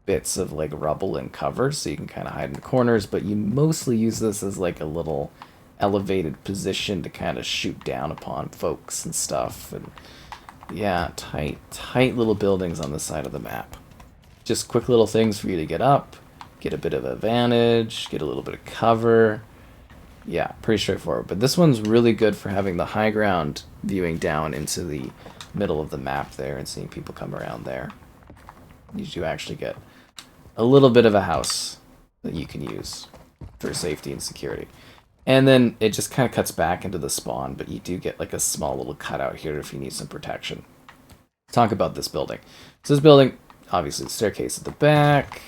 bits of like rubble and cover, so you can kind of hide in the corners, but you mostly use this as like a little elevated position to kind of shoot down upon folks and stuff. And yeah, tight little buildings on the side of the map. Just quick little things for you to get up, get a bit of advantage, get a little bit of cover. Yeah, pretty straightforward. But this one's really good for having the high ground viewing down into the middle of the map there and seeing people come around there. You do actually get a little bit of a house that you can use for safety and security. And then it just kind of cuts back into the spawn, but you do get like a small little cutout here if you need some protection. Talk about this building. So this building, obviously the staircase at the back,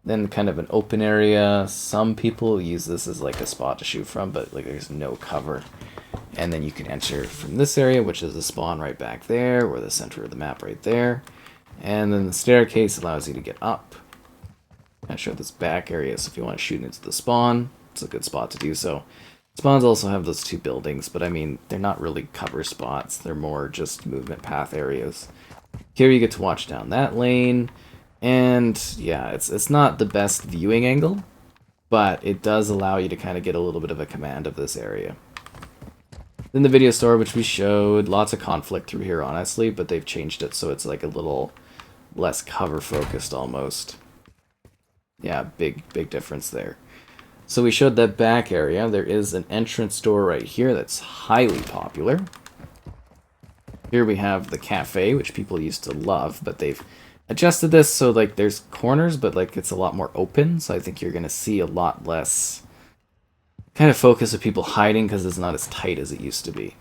then kind of an open area. Some people use this as like a spot to shoot from, but like there's no cover. And then you can enter from this area, which is the spawn right back there, or the center of the map right there. And then the staircase allows you to get up. I showed this back area, so if you want to shoot into the spawn, it's a good spot to do so. Spawns also have those two buildings, but I mean, they're not really cover spots. They're more just movement path areas. Here you get to watch down that lane. And yeah, it's not the best viewing angle, but it does allow you to kind of get a little bit of a command of this area. Then the video store, which we showed, lots of conflict through here, honestly, but they've changed it so it's like a little less cover focused almost. Yeah, big difference there. So we showed that back area. There is an entrance door right here that's highly popular. Here we have the cafe, which people used to love, but they've adjusted this so like there's corners, but like it's a lot more open. So I think you're gonna see a lot less kind of focus of people hiding because it's not as tight as it used to be.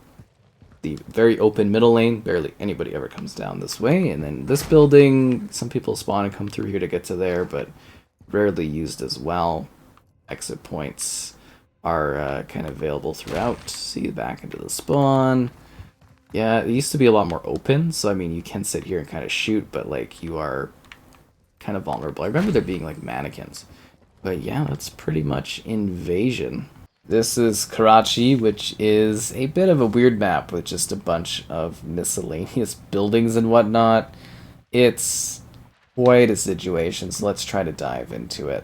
The very open middle lane, barely anybody ever comes down this way. And then this building, some people spawn and come through here to get to there, but rarely used as well. Exit points are kind of available throughout. See back into the spawn. Yeah, it used to be a lot more open, so I mean, you can sit here and kind of shoot, but like you are kind of vulnerable. I remember there being like mannequins. But yeah, that's pretty much Invasion. This is Karachi, which is a bit of a weird map with just a bunch of miscellaneous buildings and whatnot. It's quite a situation, so let's try to dive into it.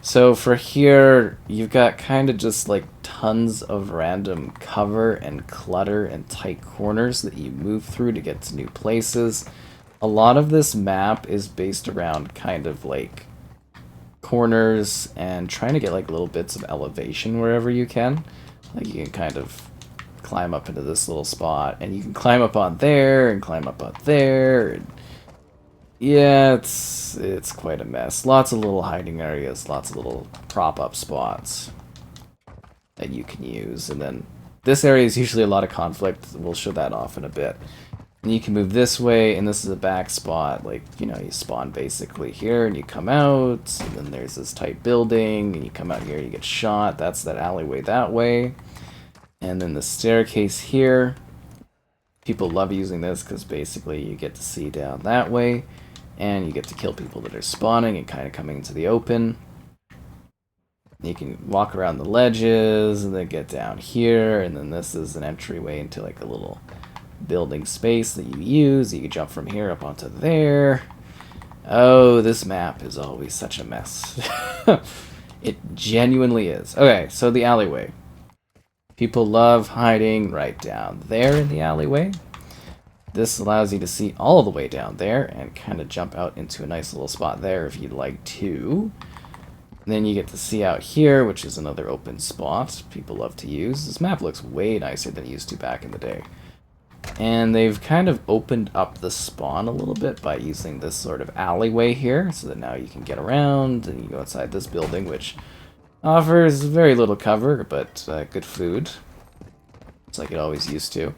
So for here, you've got kind of just like tons of random cover and clutter and tight corners that you move through to get to new places. A lot of this map is based around kind of like corners and trying to get like little bits of elevation wherever you can. Like you can kind of climb up into this little spot and you can climb up on there and climb up on there. And yeah, it's quite a mess. Lots of little hiding areas, lots of little prop up spots that you can use. And then this area is usually a lot of conflict. We'll show that off in a bit. And you can move this way, and this is a back spot. Like, you know, you spawn basically here, and you come out, and then there's this tight building, and you come out here, you get shot. That's that alleyway that way. And then the staircase here. People love using this, because basically you get to see down that way, and you get to kill people that are spawning and kind of coming into the open. You can walk around the ledges, and then get down here, and then this is an entryway into like a little building space that you use. You can jump from here up onto there. Oh, this map is always such a mess. It genuinely is. Okay, so the alleyway. People love hiding right down there in the alleyway. This allows you to see all the way down there and kind of jump out into a nice little spot there if you'd like to. And then you get to see out here, which is another open spot people love to use. This map looks way nicer than it used to back in the day. And they've kind of opened up the spawn a little bit by using this sort of alleyway here, so that now you can get around and you go outside this building, which offers very little cover, but good food. It's like it always used to.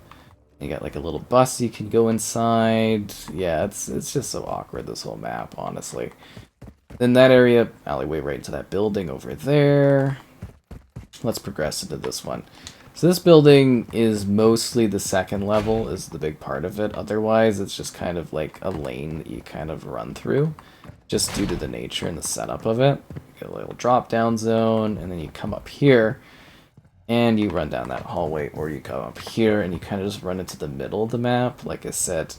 You got like a little bus you can go inside. Yeah, it's just so awkward, this whole map, honestly. Then that area, alleyway right into that building over there. Let's progress into this one. So this building is mostly the second level, is the big part of it. Otherwise, it's just kind of like a lane that you kind of run through, just due to the nature and the setup of it. You get a little drop-down zone, and then you come up here, and you run down that hallway, or you come up here, and you kind of just run into the middle of the map. Like I said,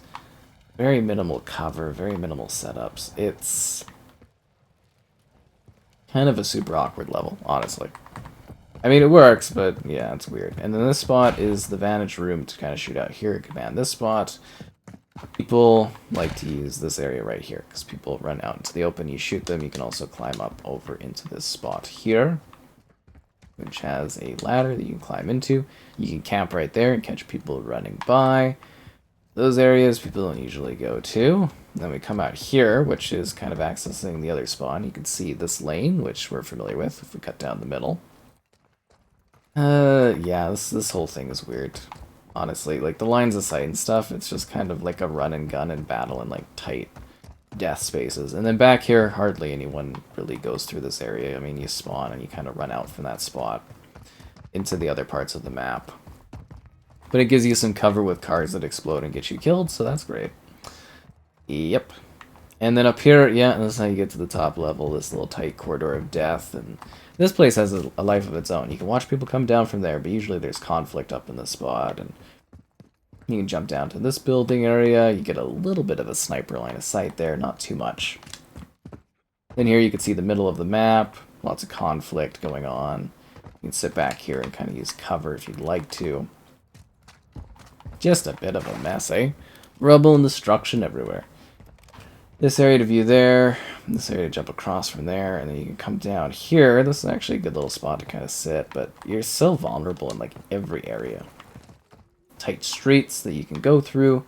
very minimal cover, very minimal setups. It's kind of a super awkward level, honestly. I mean, it works, but yeah, it's weird. And then this spot is the vantage room to kind of shoot out here, command this spot. People like to use this area right here, because people run out into the open, you shoot them, you can also climb up over into this spot here, which has a ladder that you can climb into. You can camp right there and catch people running by. Those areas people don't usually go to. Then we come out here, which is kind of accessing the other spawn. You can see this lane, which we're familiar with if we cut down the middle. Yeah, this whole thing is weird. Honestly, like the lines of sight and stuff, it's just kind of like a run and gun and battle in like tight death spaces. And then back here, hardly anyone really goes through this area. I mean, you spawn and you kind of run out from that spot into the other parts of the map. But it gives you some cover with cars that explode and get you killed, so that's great. Yep. And then up here, yeah, this is how you get to the top level, this little tight corridor of death. And this place has a life of its own. You can watch people come down from there, but usually there's conflict up in this spot. And you can jump down to this building area. You get a little bit of a sniper line of sight there, not too much. Then here you can see the middle of the map. Lots of conflict going on. You can sit back here and kind of use cover if you'd like to. Just a bit of a mess, eh? Rubble and destruction everywhere. This area to view there, this area to jump across from there, and then you can come down here. This is actually a good little spot to kind of sit, but you're so vulnerable in like every area. Tight streets that you can go through,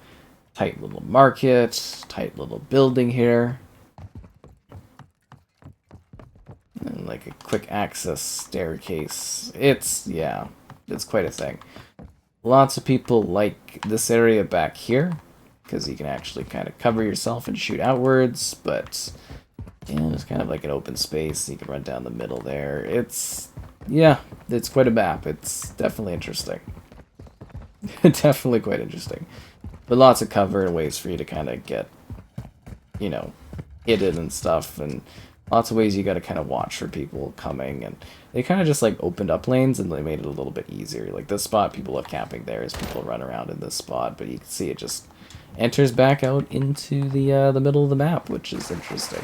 Tight little market, tight little building here. And like a quick access staircase. Yeah, it's quite a thing. Lots of people like this area back here, because you can actually kind of cover yourself and shoot outwards, but yeah, it's kind of like an open space. You can run down the middle there. Yeah, it's quite a map. It's definitely interesting. Definitely quite interesting. But lots of cover and ways for you to kind of get, you know, hidden and stuff, and lots of ways you got to kind of watch for people coming, and they kind of just like opened up lanes and they made it a little bit easier. Like this spot, people love camping there as people run around in this spot, but you can see it just enters back out into the middle of the map, which is interesting.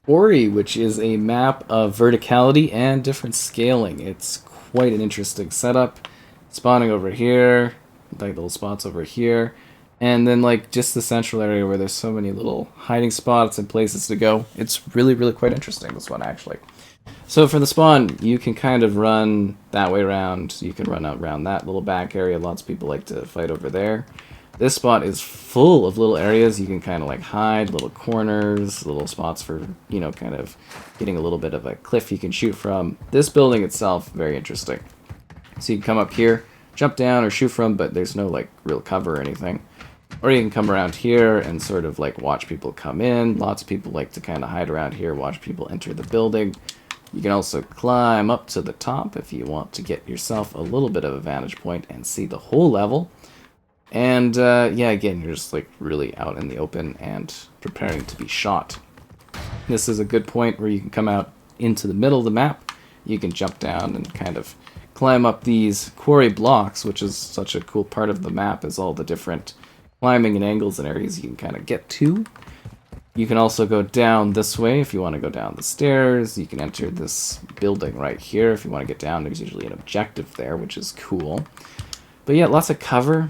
Quarry, which is a map of verticality and different scaling. It's quite an interesting setup. Spawning over here, like little spots over here, and then like just the central area where there's so many little hiding spots and places to go. It's really, really quite interesting, this one actually. So for the spawn, you can kind of run that way around. You can run out around that little back area. Lots of people like to fight over there. This spot is full of little areas you can kind of like hide, little corners, little spots for, you know, kind of getting a little bit of a cliff you can shoot from. This building itself, very interesting. So you can come up here, jump down or shoot from, but there's no like real cover or anything. Or you can come around here and sort of like watch people come in. Lots of people like to kind of hide around here, watch people enter the building. You can also climb up to the top if you want to get yourself a little bit of a vantage point and see the whole level. And yeah, again, you're just like really out in the open and preparing to be shot. This is a good point where you can come out into the middle of the map. You can jump down and kind of climb up these quarry blocks, which is such a cool part of the map, is all the different climbing and angles and areas you can kind of get to. You can also go down this way if you want to go down the stairs. You can enter this building right here if you want to get down. There's usually an objective there, which is cool. But yeah, lots of cover,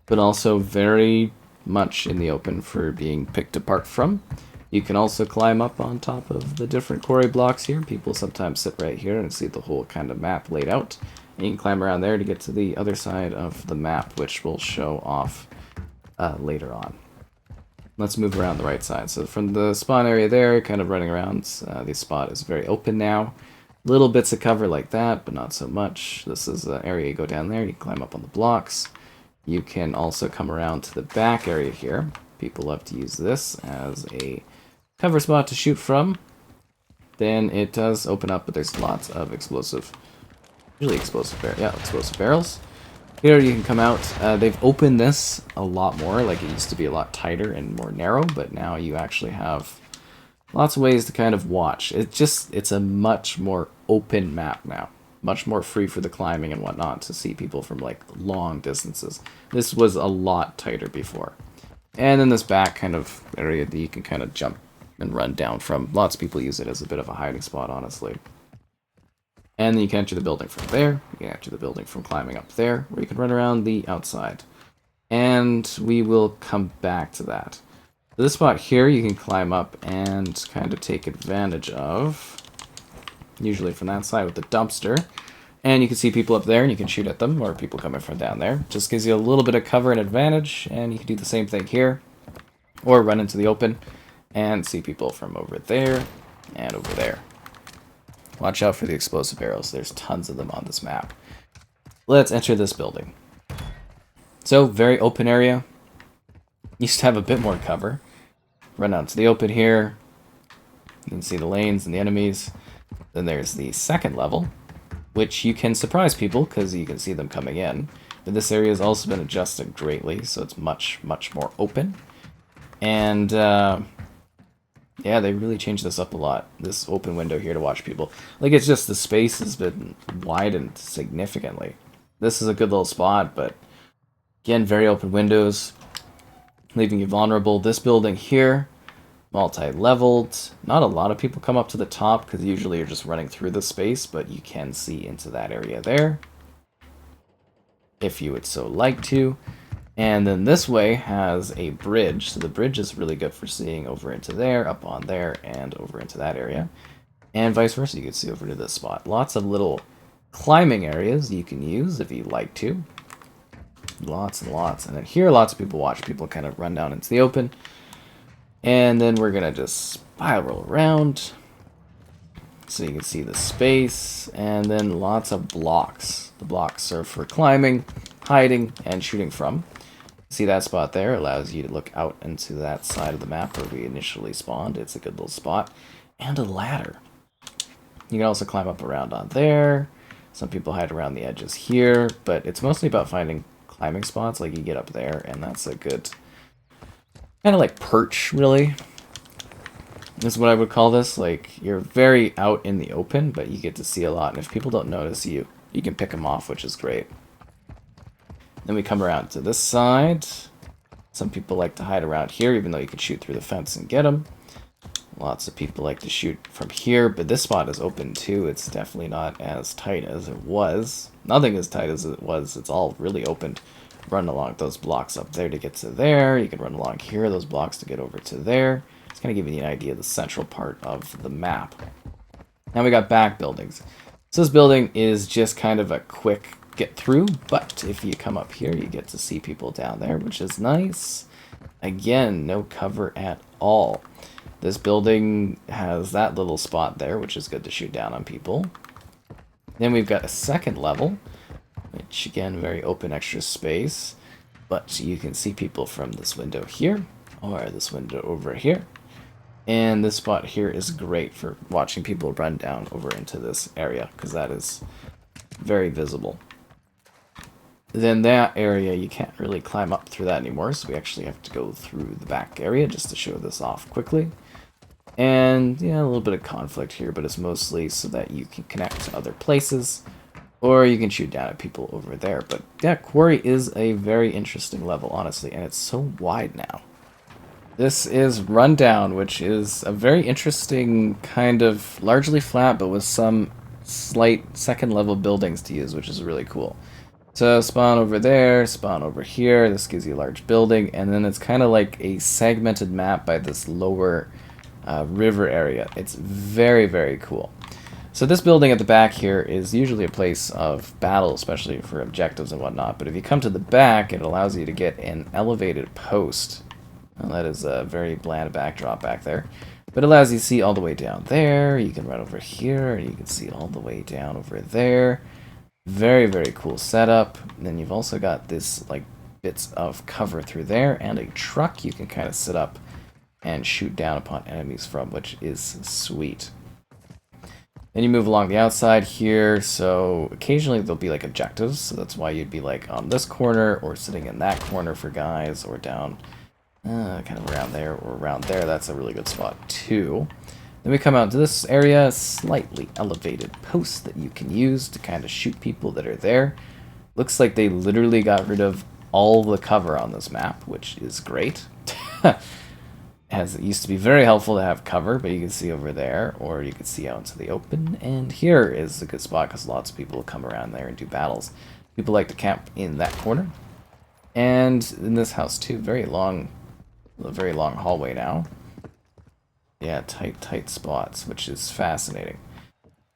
but also very much in the open for being picked apart from. You can also climb up on top of the different quarry blocks here. People sometimes sit right here and see the whole kind of map laid out. And you can climb around there to get to the other side of the map, which we'll show off later on. Let's move around the right side. So from the spawn area there, kind of running around, the spot is very open now. Little bits of cover like that, but not so much. This is the area you go down there, you can climb up on the blocks. You can also come around to the back area here. People love to use this as a cover spot to shoot from. Then it does open up, but there's lots of explosive barrels. Here you can come out. They've opened this a lot more. Like, it used to be a lot tighter and more narrow, but now you actually have lots of ways to kind of watch. It's a much more open map now. Much more free for the climbing and whatnot to see people from like long distances. This was a lot tighter before. And then this back kind of area that you can kind of jump and run down from. Lots of people use it as a bit of a hiding spot, honestly. And then you can enter the building from there. You can enter the building from climbing up there, where you can run around the outside. And we will come back to that. So this spot here, you can climb up and kind of take advantage of. Usually from that side with the dumpster. And you can see people up there and you can shoot at them, or people coming from down there. Just gives you a little bit of cover and advantage, and you can do the same thing here. Or run into the open and see people from over there and over there. Watch out for the explosive barrels. There's tons of them on this map. Let's enter this building. So, very open area. Used to have a bit more cover. Run out to the open here. You can see the lanes and the enemies. Then there's the second level, which you can surprise people because you can see them coming in. But this area has also been adjusted greatly, so it's much, much more open. And yeah, they really changed this up a lot. This open window here to watch people. Like, it's just the space has been widened significantly. This is a good little spot, but again, very open windows, leaving you vulnerable. This building here, multi-leveled. Not a lot of people come up to the top because usually you're just running through the space, but you can see into that area there if you would so like to. And then this way has a bridge. So the bridge is really good for seeing over into there, up on there, and over into that area. And vice versa, you can see over to this spot. Lots of little climbing areas you can use if you like to. Lots and lots. And then here, lots of people watch people kind of run down into the open. And then we're going to just spiral around. So you can see the space. And then lots of blocks. The blocks are for climbing, hiding, and shooting from. See that spot there? Allows you to look out into that side of the map where we initially spawned. It's a good little spot. And a ladder. You can also climb up around on there. Some people hide around the edges here, but it's mostly about finding climbing spots. Like you get up there, and that's a good kind of like perch, really. This is what I would call this. Like you're very out in the open, but you get to see a lot. And if people don't notice you, you can pick them off, which is great. Then we come around to this side. Some people like to hide around here, even though you can shoot through the fence and get them. Lots of people like to shoot from here, but this spot is open too. It's definitely not as tight as it was. Nothing as tight as it was. It's all really open. Run along those blocks up there to get to there. You can run along here, those blocks to get over to there. It's kind of giving you an idea of the central part of the map. Now we got back buildings. So this building is just kind of a quick get through, but if you come up here, you get to see people down there, which is nice. Again, no cover at all. This building has that little spot there, which is good to shoot down on people. Then we've got a second level, which again, very open extra space. But you can see people from this window here, or this window over here. And this spot here is great for watching people run down over into this area, because that is very visible. Then that area, you can't really climb up through that anymore, so we actually have to go through the back area just to show this off quickly. And yeah, a little bit of conflict here, but it's mostly so that you can connect to other places, or you can shoot down at people over there. But yeah, Quarry is a very interesting level, honestly, and it's so wide now. This is Rundown, which is a very interesting kind of largely flat, but with some slight second level buildings to use, which is really cool. So spawn over there, spawn over here. This gives you a large building, and then it's kind of like a segmented map by this lower river area. It's very, very cool. So this building at the back here is usually a place of battle, especially for objectives and whatnot. But if you come to the back, it allows you to get an elevated post. Well, that is a very bland backdrop back there. But it allows you to see all the way down there. You can run over here, and you can see all the way down over there. Very, very cool setup. And then you've also got this like bits of cover through there, and a truck you can kind of sit up and shoot down upon enemies from, which is sweet. Then you move along the outside here, so occasionally there'll be like objectives, so that's why you'd be like on this corner, or sitting in that corner for guys, or down kind of around there, or around there. That's a really good spot too. Then we come out to this area, slightly elevated post that you can use to kind of shoot people that are there. Looks like they literally got rid of all the cover on this map, which is great. As it used to be very helpful to have cover, but you can see over there, or you can see out into the open. And here is a good spot because lots of people will come around there and do battles. People like to camp in that corner. And in this house too, a very long hallway now. Yeah, tight spots, which is fascinating.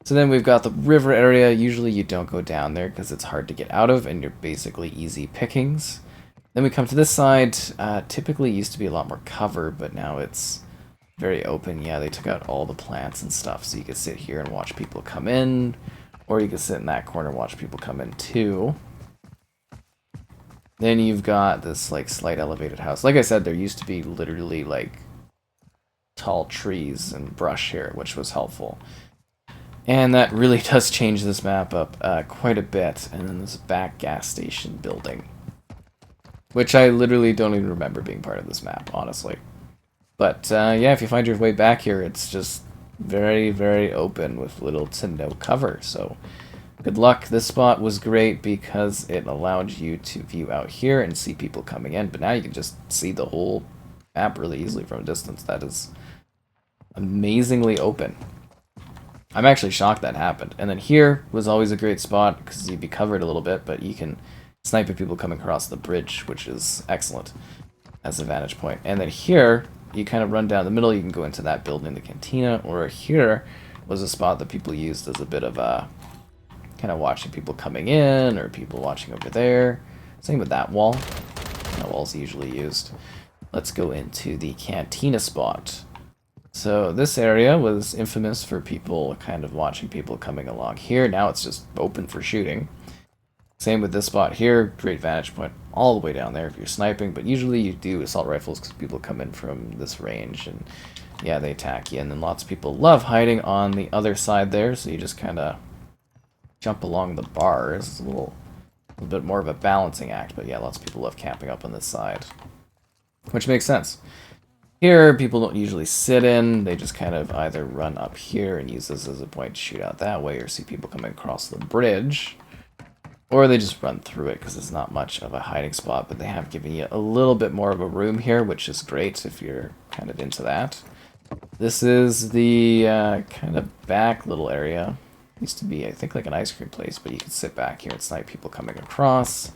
So then we've got the river area. Usually you don't go down there because it's hard to get out of, and you're basically easy pickings. Then we come to this side. Typically used to be a lot more cover, but now it's very open. Yeah, they took out all the plants and stuff, so you could sit here and watch people come in, or you could sit in that corner and watch people come in too. Then you've got this like slight elevated house. Like I said, there used to be literally like tall trees and brush here, which was helpful. And that really does change this map up quite a bit. And then this back gas station building, which I literally don't even remember being part of this map, honestly. But yeah, if you find your way back here, it's just very, very open with little to no cover. So good luck. This spot was great because it allowed you to view out here and see people coming in. But now you can just see the whole map really easily from a distance. That is amazingly open. I'm actually shocked that happened. And then here was always a great spot because you'd be covered a little bit, but you can snipe at people coming across the bridge, which is excellent as a vantage point. And then here, you kind of run down the middle, you can go into that building, the cantina, or here was a spot that people used as a bit of a kind of watching people coming in, or people watching over there. Same with that wall. That wall's usually used. Let's go into the cantina spot. So this area was infamous for people kind of watching people coming along here. Now it's just open for shooting. Same with this spot here. Great vantage point all the way down there if you're sniping. But usually you do assault rifles because people come in from this range. And yeah, they attack you. And then lots of people love hiding on the other side there. So you just kind of jump along the bars. It's a little bit more of a balancing act. But yeah, lots of people love camping up on this side. Which makes sense. Here, people don't usually sit in. They just kind of either run up here and use this as a point to shoot out that way, or see people coming across the bridge. Or they just run through it because it's not much of a hiding spot, but they have given you a little bit more of a room here, which is great if you're kind of into that. This is the kind of back little area. Used to be, I think, like an ice cream place, but you can sit back here and snipe people coming across.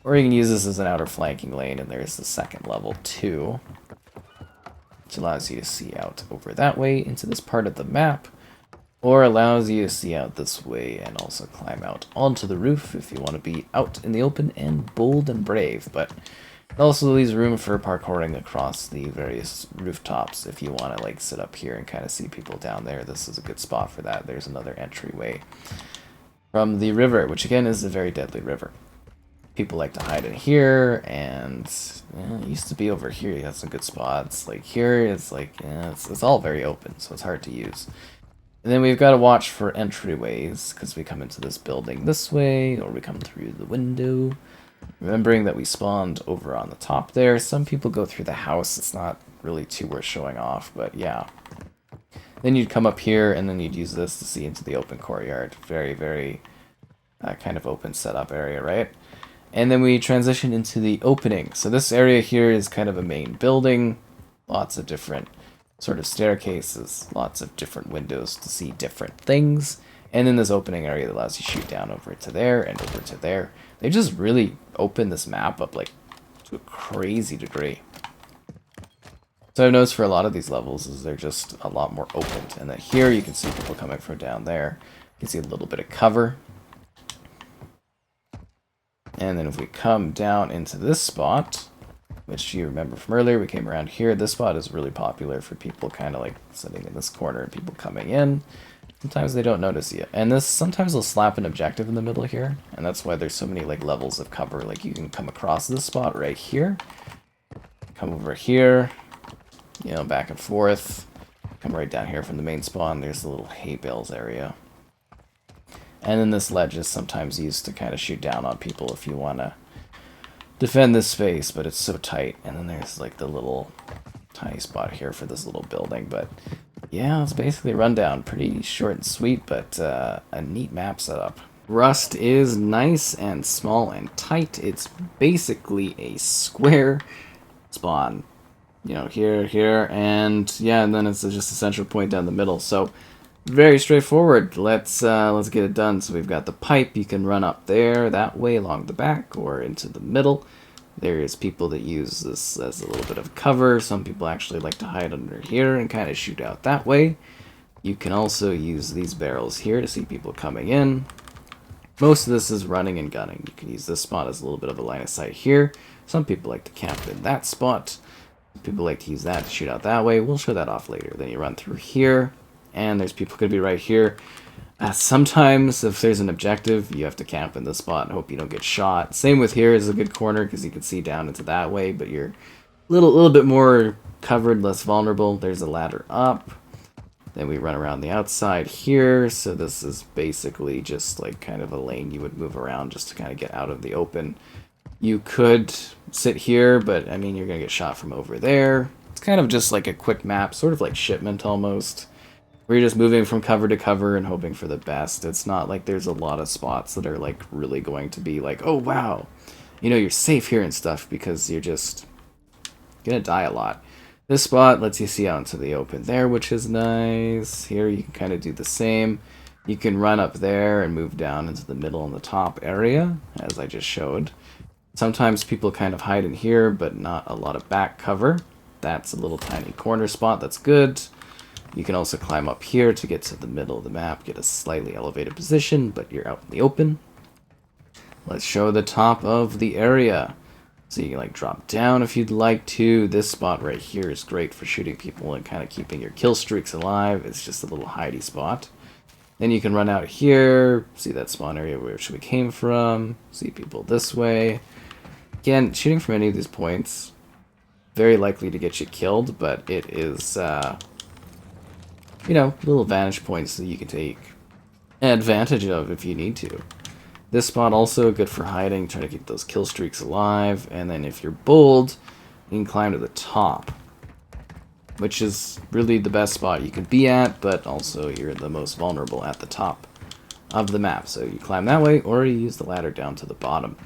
Or you can use this as an outer flanking lane, and there's the second level too, which allows you to see out over that way into this part of the map, or allows you to see out this way and also climb out onto the roof if you want to be out in the open and bold and brave. But it also leaves room for parkouring across the various rooftops if you want to like sit up here and kind of see people down there. This is a good spot for that. There's another entryway from the river, which again is a very deadly river. People like to hide in here, and it used to be over here. You have some good spots. Like here, it's like it's all very open, so it's hard to use. And then we've got to watch for entryways because we come into this building this way, or we come through the window. Remembering that we spawned over on the top there. Some people go through the house. It's not really too worth showing off, but yeah. Then you'd come up here, and then you'd use this to see into the open courtyard. Very, very kind of open setup area, right? And then we transition into the opening. So this area here is kind of a main building. Lots of different sort of staircases. Lots of different windows to see different things. And then this opening area that allows you to shoot down over to there and over to there. They just really open this map up like to a crazy degree. So I've noticed for a lot of these levels is they're just a lot more open. And then here you can see people coming from down there. You can see a little bit of cover. And then if we come down into this spot, which you remember from earlier, we came around here. This spot is really popular for people kind of like sitting in this corner and people coming in. Sometimes they don't notice you. And this, sometimes they'll slap an objective in the middle here. And that's why there's so many like levels of cover. Like you can come across this spot right here. Come over here. You know, back and forth. Come right down here from the main spawn. There's the little hay bales area. And then this ledge is sometimes used to kind of shoot down on people if you want to defend this space, but it's so tight. And then there's like the little tiny spot here for this little building. But yeah, it's basically a rundown. Pretty short and sweet, but a neat map setup. Rust is nice and small and tight. It's basically a square spawn. You know, here, and yeah, and then it's just a central point down the middle. So very straightforward. Let's get it done. So we've got the pipe. You can run up there that way along the back or into the middle. There's people that use this as a little bit of cover. Some people actually like to hide under here and kind of shoot out that way. You can also use these barrels here to see people coming in. Most of this is running and gunning. You can use this spot as a little bit of a line of sight here. Some people like to camp in that spot. People like to use that to shoot out that way. We'll show that off later. Then you run through here. And there's people going to be right here. Sometimes, if there's an objective, you have to camp in this spot and hope you don't get shot. Same with here is a good corner because you can see down into that way, but you're a little bit more covered, less vulnerable. There's a ladder up. Then we run around the outside here. So this is basically just like kind of a lane you would move around just to kind of get out of the open. You could sit here, but I mean, you're going to get shot from over there. It's kind of just like a quick map, sort of like Shipment almost. Where you're just moving from cover to cover and hoping for the best. It's not like there's a lot of spots that are like really going to be like, oh wow, you know, you're safe here and stuff, because you're just gonna die a lot. This spot lets you see out into the open there, which is nice. Here you can kind of do the same. You can run up there and move down into the middle and the top area, as I just showed. Sometimes people kind of hide in here, but not a lot of back cover. That's a little tiny corner spot. That's good. You can also climb up here to get to the middle of the map, get a slightly elevated position, but you're out in the open. Let's show the top of the area. So you can like drop down if you'd like to. This spot right here is great for shooting people and kind of keeping your kill streaks alive. It's just a little hidey spot. Then you can run out here, see that spawn area which we came from, see people this way. Again, shooting from any of these points, very likely to get you killed, but it is, you know, little vantage points that you can take advantage of if you need to. This spot also good for hiding, trying to keep those kill streaks alive, and then if you're bold, you can climb to the top, which is really the best spot you can be at, but also you're the most vulnerable at the top of the map. So you climb that way, or you use the ladder down to the bottom.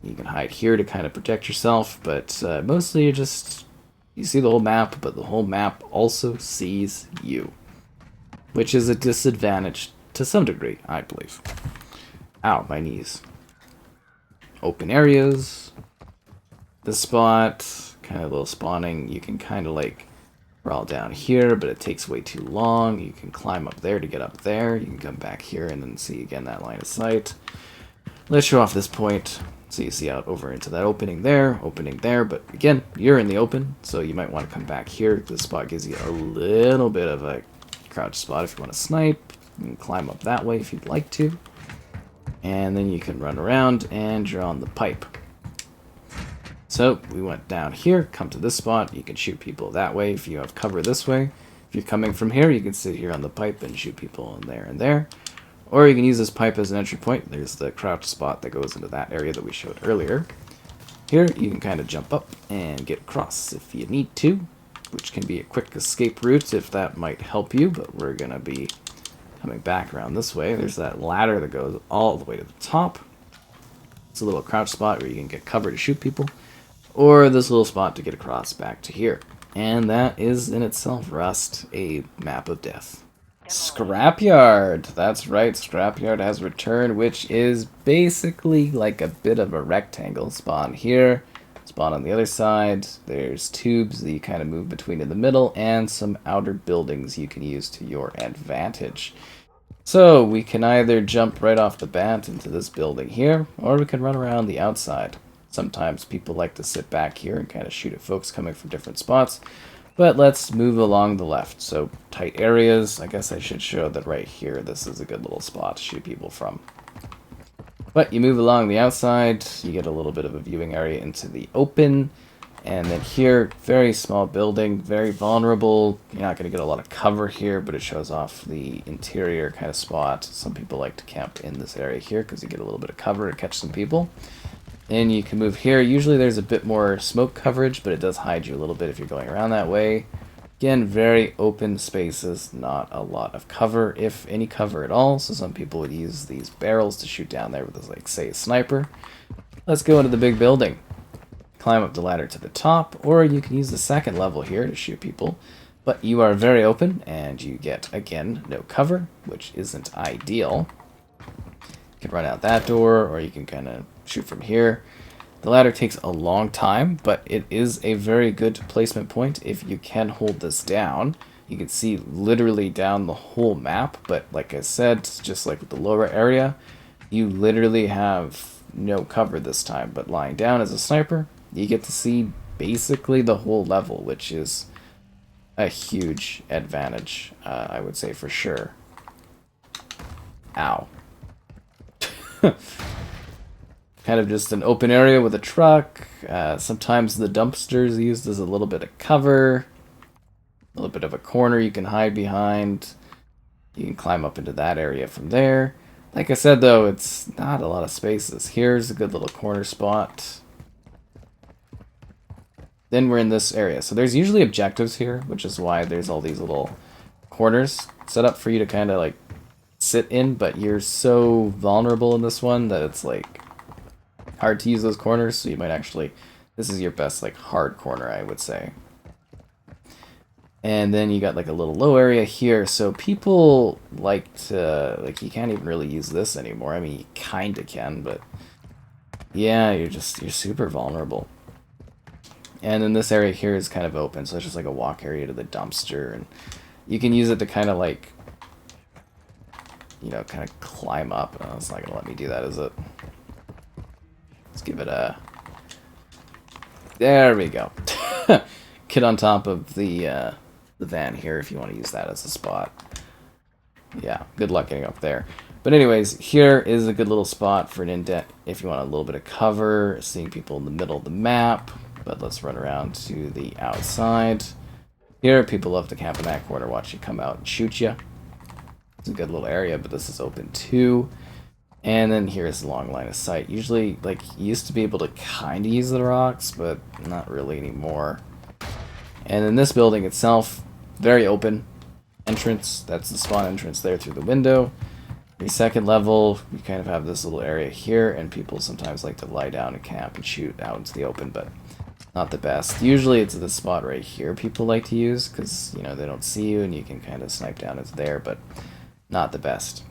You can hide here to kind of protect yourself, but mostly you see the whole map, but the whole map also sees you, which is a disadvantage to some degree, I believe. Ow, my knees. Open areas. This spot, kind of a little spawning. You can kind of like crawl down here, but it takes way too long. You can climb up there to get up there. You can come back here and then see again that line of sight. Let's show off this point. So you see out over into that opening there, but again, you're in the open, so you might want to come back here. This spot gives you a little bit of a crouch spot if you want to snipe. You can climb up that way if you'd like to. And then you can run around and you're on the pipe. So we went down here, come to this spot. You can shoot people that way if you have cover this way. If you're coming from here, you can sit here on the pipe and shoot people in there and there. Or you can use this pipe as an entry point. There's the crouch spot that goes into that area that we showed earlier. Here, you can kind of jump up and get across if you need to, which can be a quick escape route if that might help you, but we're going to be coming back around this way. There's that ladder that goes all the way to the top. It's a little crouch spot where you can get cover to shoot people, or this little spot to get across back to here. And that is in itself Rust, a map of death. Scrapyard! That's right, Scrapyard has returned, which is basically like a bit of a rectangle. Spawn here, spawn on the other side. There's tubes that you kind of move between in the middle, and some outer buildings you can use to your advantage. So we can either jump right off the bat into this building here, or we can run around the outside. Sometimes people like to sit back here and kind of shoot at folks coming from different spots. But let's move along the left. So tight areas, I guess I should show that right here, this is a good little spot to shoot people from. But you move along the outside, you get a little bit of a viewing area into the open. And then here, very small building, very vulnerable. You're not going to get a lot of cover here, but it shows off the interior kind of spot. Some people like to camp in this area here because you get a little bit of cover to catch some people. And you can move here. Usually there's a bit more smoke coverage, but it does hide you a little bit if you're going around that way. Again, very open spaces, not a lot of cover, if any cover at all. So some people would use these barrels to shoot down there with, like, say, a sniper. Let's go into the big building. Climb up the ladder to the top, or you can use the second level here to shoot people. But you are very open, and you get, again, no cover, which isn't ideal. You can run out that door, or you can kind of shoot from here. The ladder takes a long time, but it is a very good placement point if you can hold this down. You can see literally down the whole map, but like I said, just like with the lower area, you literally have no cover this time. But lying down as a sniper, you get to see basically the whole level, which is a huge advantage, I would say for sure. Ow. Kind of just an open area with a truck. Sometimes the dumpster's used as a little bit of cover. A little bit of a corner you can hide behind. You can climb up into that area from there. Like I said, though, it's not a lot of spaces. Here's a good little corner spot. Then we're in this area. So there's usually objectives here, which is why there's all these little corners set up for you to kind of like sit in, but you're so vulnerable in this one that it's like hard to use those corners, so you might actually, this is your best like hard corner, I would say. And then you got like a little low area here, so people like to, like, you can't even really use this anymore. I mean, you kinda can, but yeah, you're super vulnerable. And then this area here is kind of open, so it's just like a walk area to the dumpster, and you can use it to kind of like, you know, kind of climb up. Oh, it's not gonna let me do that, is it? give it a... There we go. Get on top of the van here if you want to use that as a spot. Yeah, good luck getting up there. But anyways, here is a good little spot for an indent if you want a little bit of cover, seeing people in the middle of the map. But let's run around to the outside. Here, people love to camp in that corner, watch you come out and shoot you. It's a good little area, but this is open too. And then here's the long line of sight. Usually, like, you used to be able to kind of use the rocks, but not really anymore. And then this building itself, very open. Entrance, that's the spawn entrance there through the window. The second level, you kind of have this little area here, and people sometimes like to lie down and camp and shoot out into the open, but not the best. Usually it's this spot right here people like to use, because, you know, they don't see you and you can kind of snipe down into there, but not the best.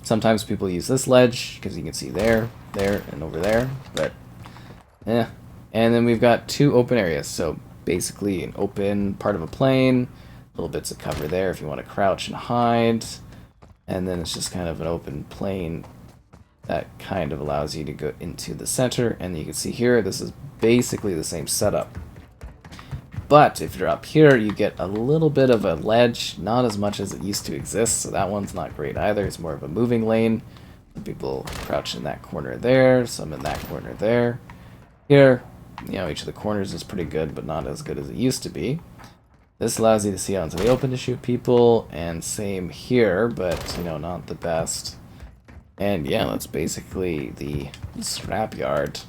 Sometimes people use this ledge, because you can see there, and over there, but, yeah. And then we've got two open areas, so basically an open part of a plane, little bits of cover there if you want to crouch and hide, and then it's just kind of an open plane that kind of allows you to go into the center. And you can see here, this is basically the same setup. But if you're up here, you get a little bit of a ledge, not as much as it used to exist, so that one's not great either. It's more of a moving lane. Some people crouch in that corner there, some in that corner there. Here, you know, each of the corners is pretty good, but not as good as it used to be. This allows you to see out into the open to shoot people, and same here, but, you know, not the best. And yeah, that's basically the Scrapyard.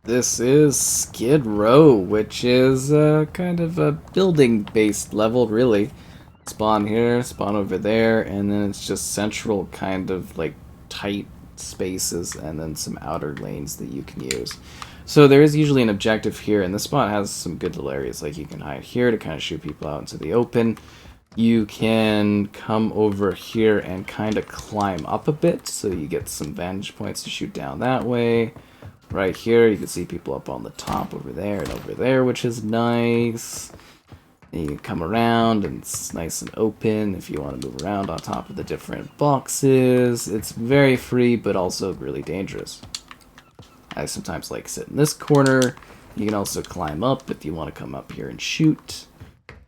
This is Skidrow, which is kind of a building-based level, really. Spawn here, spawn over there, and then it's just central kind of like tight spaces, and then some outer lanes that you can use. So there is usually an objective here, and this spot has some good little areas. Like you can hide here to kind of shoot people out into the open. You can come over here and kind of climb up a bit, so you get some vantage points to shoot down that way. Right here, you can see people up on the top over there and over there, which is nice. And you can come around, and it's nice and open if you want to move around on top of the different boxes. It's very free, but also really dangerous. I sometimes like sit in this corner. You can also climb up if you want to come up here and shoot.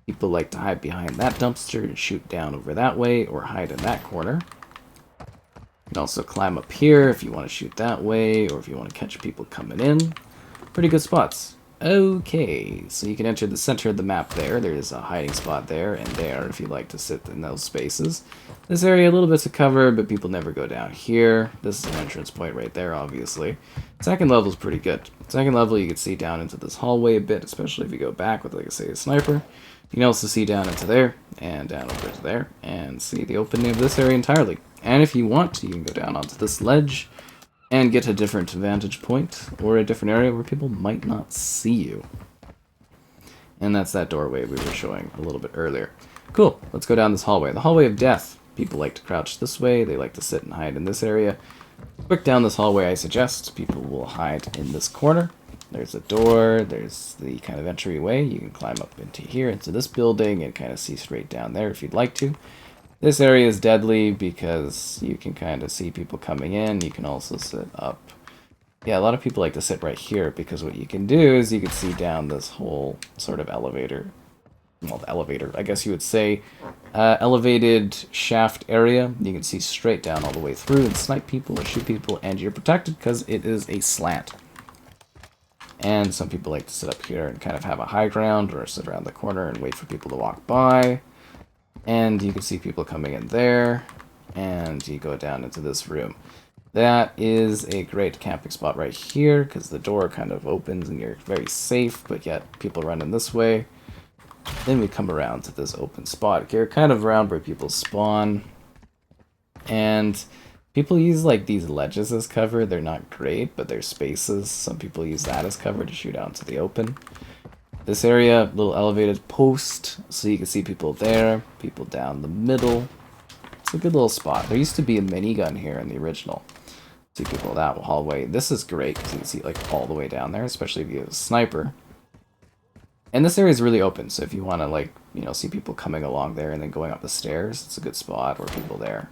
People like to hide behind that dumpster and shoot down over that way, or hide in that corner. You can also climb up here if you want to shoot that way, or if you want to catch people coming in. Pretty good spots. Okay, so you can enter the center of the map there. There's a hiding spot there and there if you like to sit in those spaces. This area, a little bit of cover, but people never go down here. This is an entrance point right there, obviously. Second level is pretty good. Second level, you can see down into this hallway a bit, especially if you go back with, like I say, a sniper. You can also see down into there, and down over to there, and see the opening of this area entirely. And if you want to, you can go down onto this ledge and get a different vantage point, or a different area where people might not see you. And that's that doorway we were showing a little bit earlier. Cool, let's go down this hallway. The hallway of death. People like to crouch this way, they like to sit and hide in this area. Quick down this hallway, I suggest. People will hide in this corner. There's a door, there's the kind of entryway. You can climb up into here, into this building, and kind of see straight down there if you'd like to. This area is deadly because you can kind of see people coming in. You can also sit up. Yeah, a lot of people like to sit right here because what you can do is you can see down this whole sort of elevator. Well, the elevator, I guess you would say. Elevated shaft area. You can see straight down all the way through and snipe people or shoot people, and you're protected because it is a slant. And some people like to sit up here and kind of have a high ground or sit around the corner and wait for people to walk by. And you can see people coming in there, and you go down into this room. That is a great camping spot right here, because the door kind of opens and you're very safe, but yet people run in this way. Then we come around to this open spot here, kind of around where people spawn. And people use like these ledges as cover. They're not great, but they're spaces. Some people use that as cover to shoot out into the open. This area, little elevated post, so you can see people there, people down the middle. It's a good little spot. There used to be a minigun here in the original. See people that hallway. This is great because you can see like all the way down there, especially if you have a sniper. And this area is really open, so if you want to like, you know, see people coming along there and then going up the stairs, it's a good spot or people there.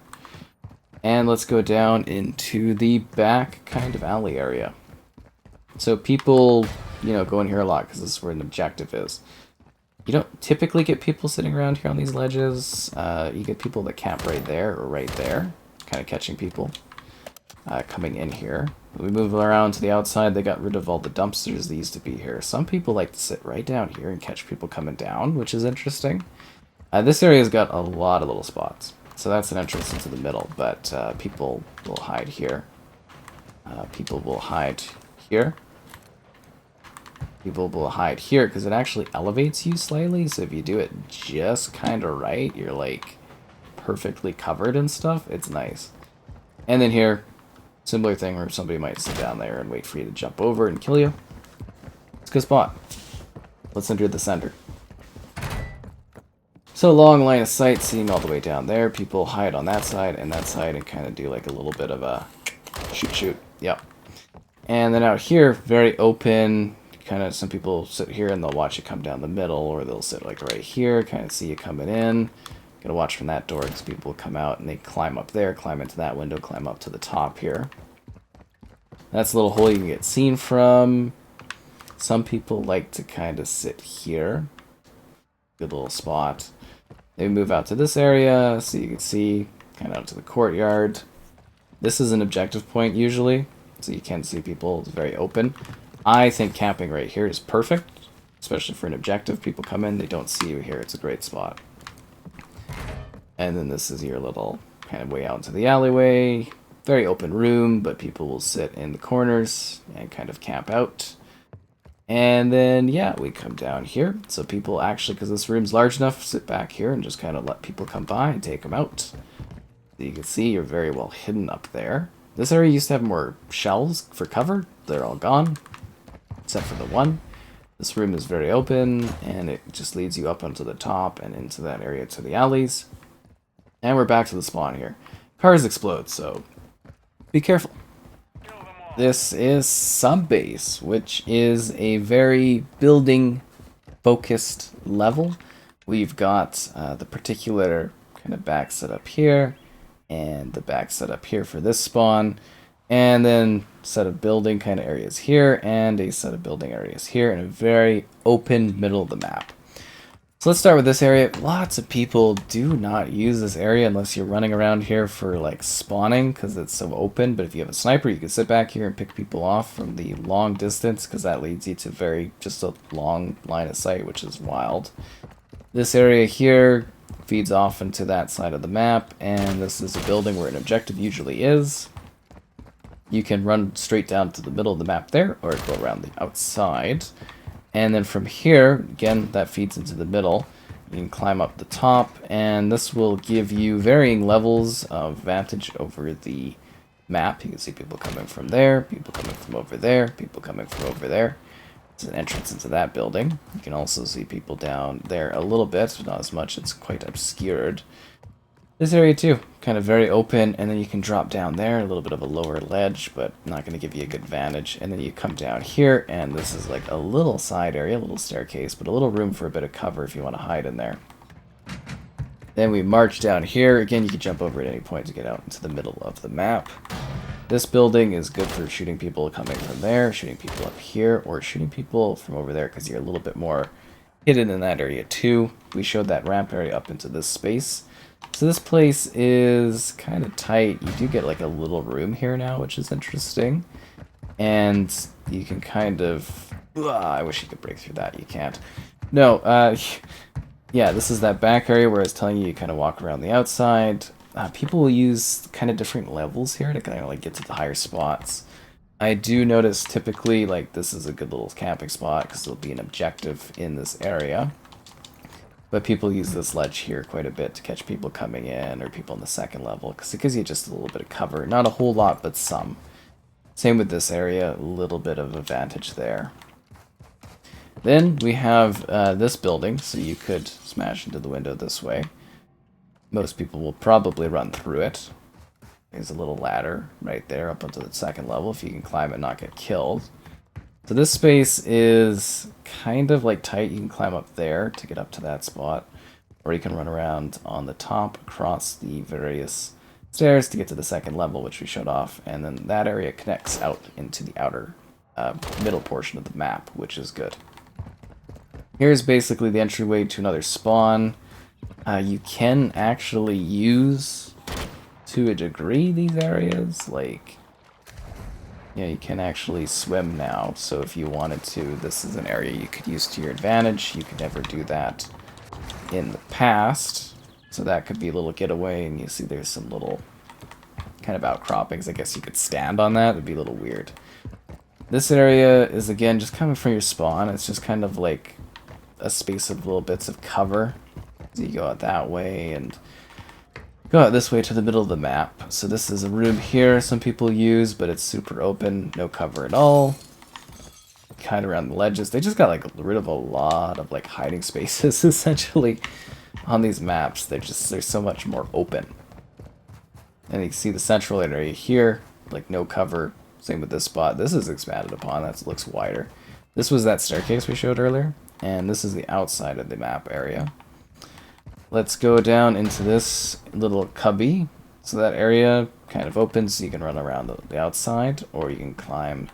And let's go down into the back kind of alley area. So people, go in here a lot because this is where an objective is. You don't typically get people sitting around here on these ledges. You get people that camp right there or right there, kind of catching people coming in here. We move around to the outside. They got rid of all the dumpsters that used to be here. Some people like to sit right down here and catch people coming down, which is interesting. This area's got a lot of little spots. So that's an entrance into the middle, but people will hide here. People will hide here. People will hide here because it actually elevates you slightly. So if you do it just kind of right, you're like perfectly covered and stuff. It's nice. And then here, similar thing where somebody might sit down there and wait for you to jump over and kill you. It's a good spot. Let's enter the center. So long line of sight, seeing all the way down there. People hide on that side and kind of do like a little bit of a shoot. Yep. And then out here, very open. Kind of some people sit here and they'll watch you come down the middle, or they'll sit like right here, kind of see you coming in. Gotta watch from that door because people come out and they climb up there, climb into that window, climb up to the top here. That's a little hole you can get seen from. Some people like to kind of sit here. Good little spot. They move out to this area so you can see kind of out to the courtyard. This is an objective point usually, so you can see people. It's very open. I think camping right here is perfect, especially for an objective. People come in, they don't see you here. It's a great spot. And then this is your little kind of way out into the alleyway. Very open room, but people will sit in the corners and kind of camp out. And then, yeah, we come down here. So people actually, because this room's large enough, sit back here and just kind of let people come by and take them out. So you can see you're very well hidden up there. This area used to have more shelves for cover. They're all gone, except for the one. This room is very open, and it just leads you up onto the top and into that area to the alleys. And we're back to the spawn here. Cars explode, so be careful. This is Subbase, which is a very building-focused level. We've got the particular kind of back setup here, and the back setup here for this spawn, and then set of building kind of areas here, and a set of building areas here, and a very open middle of the map. So let's start with this area. Lots of people do not use this area unless you're running around here for like spawning because it's so open. But if you have a sniper, you can sit back here and pick people off from the long distance because that leads you to just a long line of sight, which is wild. This area here feeds off into that side of the map, and this is a building where an objective usually is. You can run straight down to the middle of the map there, or go around the outside. And then from here, again, that feeds into the middle. You can climb up the top, and this will give you varying levels of vantage over the map. You can see people coming from there, people coming from over there, people coming from over there. It's an entrance into that building. You can also see people down there a little bit, but not as much. It's quite obscured. This area too, kind of very open, and then you can drop down there, a little bit of a lower ledge, but not going to give you a good vantage. And then you come down here, and this is like a little side area, a little staircase, but a little room for a bit of cover if you want to hide in there. Then we march down here. Again, you can jump over at any point to get out into the middle of the map. This building is good for shooting people coming from there, shooting people up here, or shooting people from over there because you're a little bit more hidden in that area too. We showed that ramp area up into this space. So this place is kind of tight. You do get like a little room here now, which is interesting. And you can kind of... I wish you could break through that. You can't. No, yeah, this is that back area where I was telling you you kind of walk around the outside. People will use kind of different levels here to kind of like get to the higher spots. I do notice typically like this is a good little camping spot because there'll be an objective in this area. But people use this ledge here quite a bit to catch people coming in or people on the second level because it gives you just a little bit of cover. Not a whole lot, but some. Same with this area, a little bit of advantage there. Then we have this building, so you could smash into the window this way. Most people will probably run through it. There's a little ladder right there up onto the second level if you can climb it and not get killed. So this space is kind of like tight. You can climb up there to get up to that spot, or you can run around on the top across the various stairs to get to the second level, which we showed off, and then that area connects out into the outer middle portion of the map, which is good. Here's basically the entryway to another spawn. You can actually use, to a degree, these areas. Like, yeah, you can actually swim now. So if you wanted to, this is an area you could use to your advantage. You could never do that in the past. So that could be a little getaway, and you see there's some little kind of outcroppings. I guess you could stand on that. It'd be a little weird. This area is, again, just coming from your spawn. It's just kind of like a space of little bits of cover. So you go out that way and go out this way to the middle of the map. So this is a room here some people use, but it's super open, no cover at all. Kind of around the ledges. They just got like rid of a lot of like hiding spaces essentially on these maps. They're so much more open. And you can see the central area here, like no cover. Same with this spot. This is expanded upon. That looks wider. This was that staircase we showed earlier. And this is the outside of the map area. Let's go down into this little cubby. So that area kind of opens, so you can run around the outside, or you can climb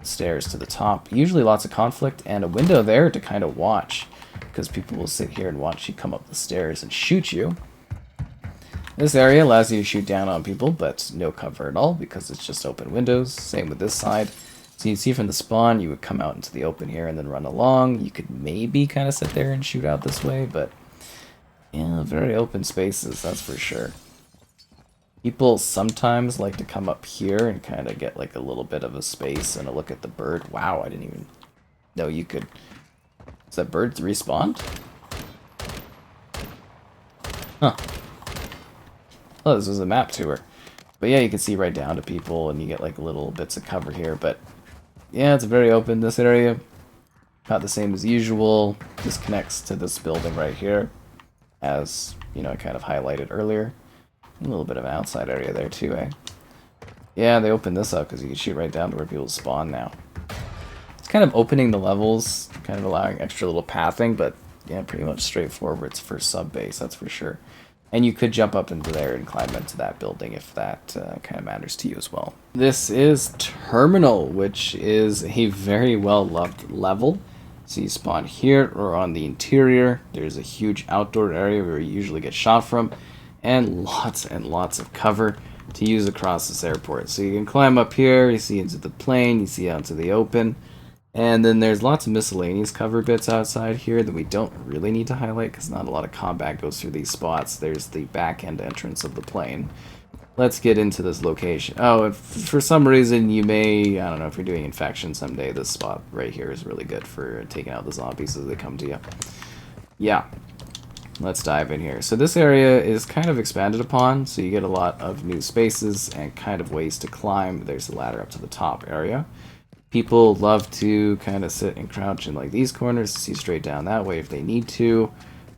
stairs to the top. Usually lots of conflict, and a window there to kind of watch, because people will sit here and watch you come up the stairs and shoot you. This area allows you to shoot down on people, but no cover at all, because it's just open windows. Same with this side. So you see from the spawn, you would come out into the open here and then run along. You could maybe kind of sit there and shoot out this way, but yeah, very open spaces, that's for sure. People sometimes like to come up here and kind of get like a little bit of a space and a look at the bird. Wow, I didn't even know you could... Is that bird respawned? Huh. Oh, this was a map tour. But yeah, you can see right down to people and you get like little bits of cover here, but yeah, it's very open, this area. Not the same as usual. This connects to this building right here, as, you know, I kind of highlighted earlier. A little bit of an outside area there too, eh? Yeah, they opened this up because you can shoot right down to where people spawn now. It's kind of opening the levels, kind of allowing extra little pathing, but yeah, pretty much straightforward for sub-base, that's for sure. And you could jump up into there and climb into that building if that kind of matters to you as well. This is Terminal, which is a very well-loved level. So you spawn here or on the interior. There's a huge outdoor area where you usually get shot from, and lots of cover to use across this airport. So you can climb up here, you see into the plane, you see out into the open. And then there's lots of miscellaneous cover bits outside here that we don't really need to highlight because not a lot of combat goes through these spots. There's the back end entrance of the plane. Let's get into this location. Oh, if for some reason you may, I don't know, if you're doing infection someday, this spot right here is really good for taking out the zombies as they come to you. Yeah, let's dive in here. So this area is kind of expanded upon, so you get a lot of new spaces and kind of ways to climb. There's a ladder up to the top area. People love to kind of sit and crouch in like these corners to see straight down that way if they need to.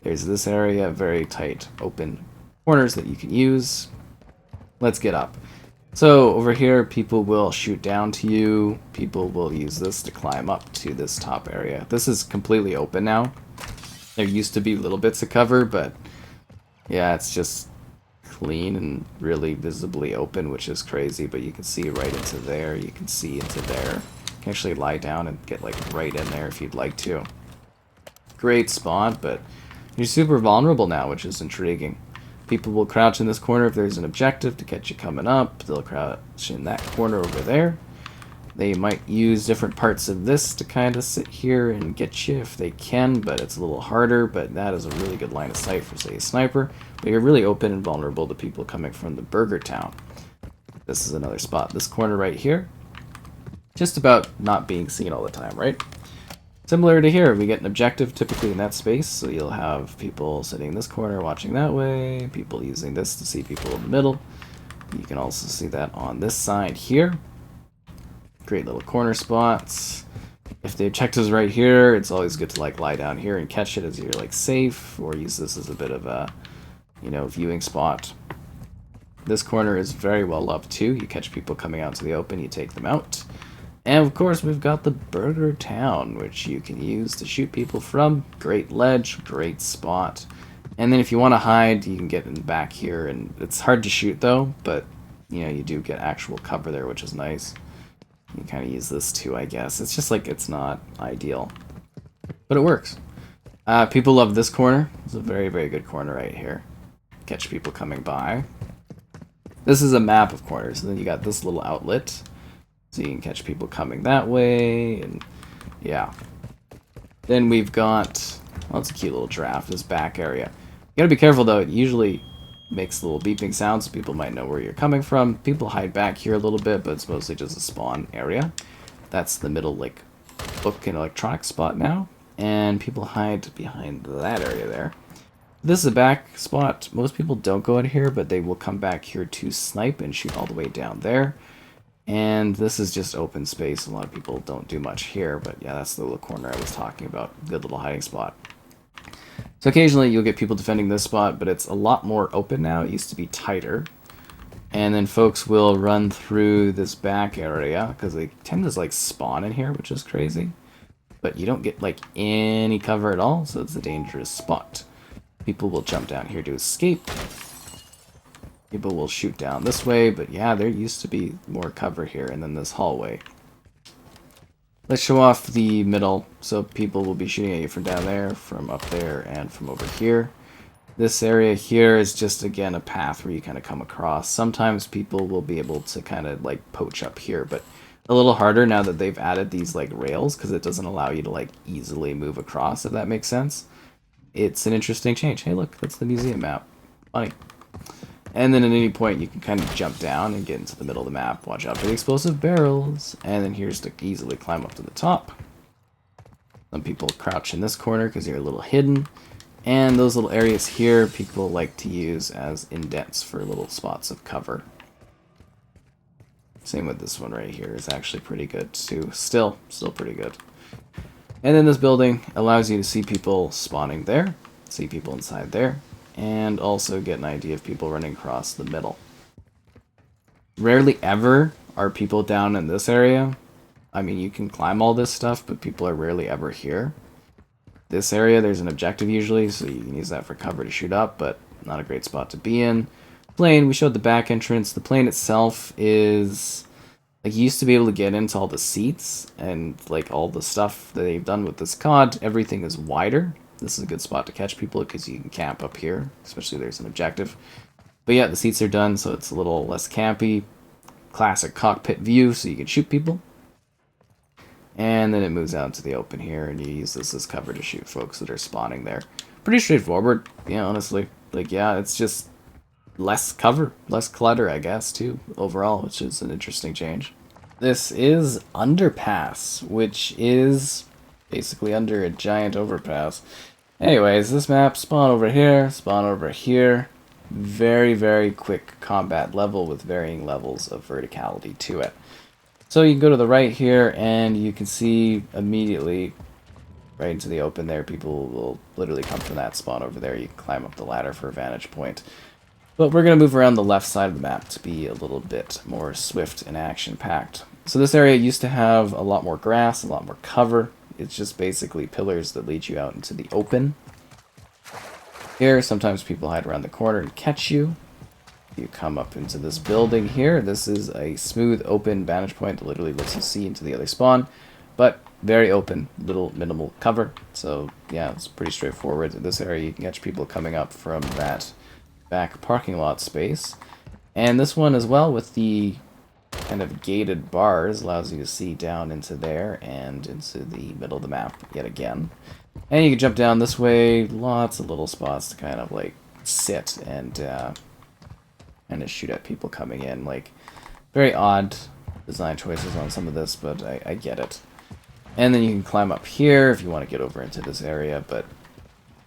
There's this area, very tight open corners that you can use. Let's get up. So over here, people will shoot down to you. People will use this to climb up to this top area. This is completely open now. There used to be little bits of cover, but yeah, it's just clean and really visibly open, which is crazy, but you can see right into there. You can see into there. You can actually lie down and get like right in there if you'd like to. Great spot, but you're super vulnerable now, which is intriguing. People will crouch in this corner if there's an objective to catch you coming up. They'll crouch in that corner over there. They might use different parts of this to kind of sit here and get you if they can, but it's a little harder, but that is a really good line of sight for, say, a sniper. But you're really open and vulnerable to people coming from the burger town. This is another spot. This corner right here. Just about not being seen all the time, right? Similar to here, we get an objective typically in that space, so you'll have people sitting in this corner watching that way, people using this to see people in the middle. You can also see that on this side here. Great little corner spots. If the objective's right here, it's always good to like lie down here and catch it as you're like safe, or use this as a bit of a, you know, viewing spot. This corner is very well loved too. You catch people coming out to the open, you take them out. And of course, we've got the Burger Town, which you can use to shoot people from. Great ledge, great spot. And then if you want to hide, you can get in the back here. And it's hard to shoot though, but you know, you do get actual cover there, which is nice. You kind of use this too, I guess. It's just like it's not ideal, but it works. People love this corner. It's a very, very good corner right here. Catch people coming by. This is a map of corners, and then you got this little outlet, so you can catch people coming that way, and yeah. Then we've got, well, it's a cute little giraffe, this back area. You gotta be careful though, it usually makes little beeping sounds so people might know where you're coming from. People hide back here a little bit, but it's mostly just a spawn area. That's the middle, like, book and electronics spot now. And people hide behind that area there. This is a back spot. Most people don't go in here, but they will come back here to snipe and shoot all the way down there. And this is just open space. A lot of people don't do much here, but yeah, that's the little corner I was talking about. Good little hiding spot. So occasionally you'll get people defending this spot, but it's a lot more open now. It used to be tighter. And then folks will run through this back area because they tend to like spawn in here, which is crazy. But you don't get like any cover at all, so it's a dangerous spot. People will jump down here to escape. People will shoot down this way, but yeah, there used to be more cover here, and then this hallway. Let's show off the middle, so people will be shooting at you from down there, from up there, and from over here. This area here is just, again, a path where you kind of come across. Sometimes people will be able to kind of, like, poach up here, but a little harder now that they've added these, like, rails, because it doesn't allow you to, like, easily move across, if that makes sense. It's an interesting change. Hey, look, that's the museum map. Funny. And then at any point, you can kind of jump down and get into the middle of the map. Watch out for the explosive barrels. And then here's to easily climb up to the top. Some people crouch in this corner because you're a little hidden. And those little areas here, people like to use as indents for little spots of cover. Same with this one right here. It's actually pretty good too. Still pretty good. And then this building allows you to see people spawning there. See people inside there. And also get an idea of people running across the middle. Rarely ever are people down in this area. I mean, you can climb all this stuff, but people are rarely ever here. This area, there's an objective usually, so you can use that for cover to shoot up, but not a great spot to be in. Plane, we showed the back entrance. The plane itself is, like, you used to be able to get into all the seats and, like, all the stuff that they've done with this COD. Everything is wider. This is a good spot to catch people because you can camp up here, especially if there's an objective. But yeah, the seats are done, so it's a little less campy. Classic cockpit view, so you can shoot people. And then it moves out into the open here, and you use this as cover to shoot folks that are spawning there. Pretty straightforward, yeah, honestly. Like, yeah, it's just less cover, less clutter, I guess, too, overall, which is an interesting change. This is Underpass, which is basically under a giant overpass. Anyways, this map, spawn over here, spawn over here. Very, very quick combat level with varying levels of verticality to it. So you can go to the right here, and you can see immediately right into the open there. People will literally come from that spawn over there. You can climb up the ladder for a vantage point. But we're going to move around the left side of the map to be a little bit more swift and action-packed. So this area used to have a lot more grass, a lot more cover. It's just basically pillars that lead you out into the open. Here, sometimes people hide around the corner and catch you. You come up into this building here. This is a smooth, open vantage point that literally lets you see into the other spawn. But very open, little minimal cover. So yeah, it's pretty straightforward. In this area, you can catch people coming up from that back parking lot space. And this one as well, with the kind of gated bars, allows you to see down into there and into the middle of the map yet again. And you can jump down this way. Lots of little spots to kind of like sit and just shoot at people coming in. Like, very odd design choices on some of this, but I get it. And then you can climb up here if you want to get over into this area, but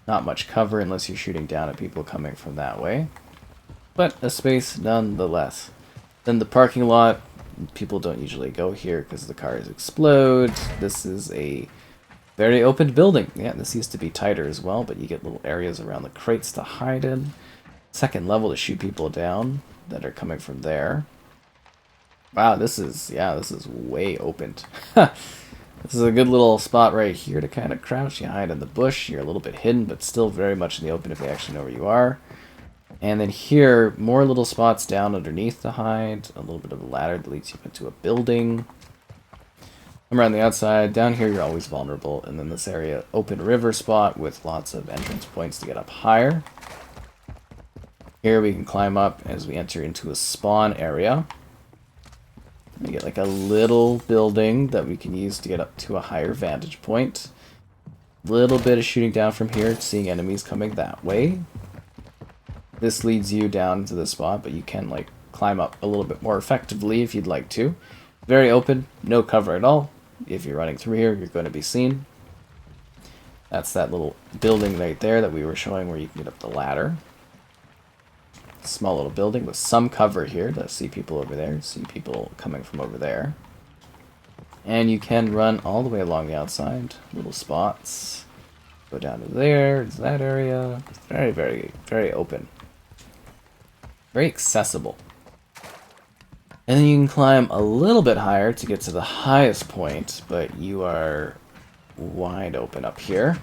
not much cover unless you're shooting down at people coming from that way. But a space nonetheless. Then the parking lot, people don't usually go here because the cars explode. This is a very open building. Yeah, this used to be tighter as well, but you get little areas around the crates to hide in. Second level to shoot people down that are coming from there. Wow, this is way opened. This is a good little spot right here to kind of crouch. You hide in the bush. You're a little bit hidden, but still very much in the open if they actually know where you are. And then here, more little spots down underneath to hide. A little bit of a ladder that leads you into a building. Come around the outside. Down here, you're always vulnerable. And then this area, open river spot with lots of entrance points to get up higher. Here we can climb up as we enter into a spawn area. We get like a little building that we can use to get up to a higher vantage point. Little bit of shooting down from here, seeing enemies coming that way. This leads you down to this spot, but you can like climb up a little bit more effectively if you'd like to. Very open, no cover at all. If you're running through here, you're going to be seen. That's that little building right there that we were showing where you can get up the ladder. Small little building with some cover here to see people over there, see people coming from over there. And you can run all the way along the outside, little spots. Go down to there, to that area. It's very, very, very open. Very accessible. And then you can climb a little bit higher to get to the highest point, but you are wide open up here.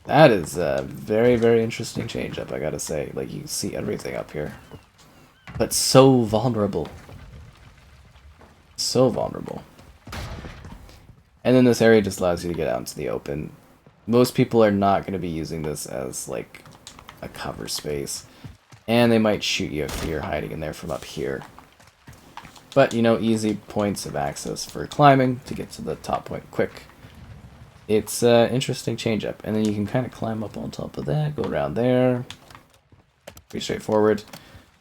That is a very, very interesting change up, I gotta say. Like, you see everything up here. But so vulnerable. So vulnerable. And then this area just allows you to get out into the open. Most people are not going to be using this as, like, a cover space. And they might shoot you if you're hiding in there from up here. But, you know, easy points of access for climbing to get to the top point quick. It's an interesting change up. And then you can kind of climb up on top of that, go around there. Pretty straightforward.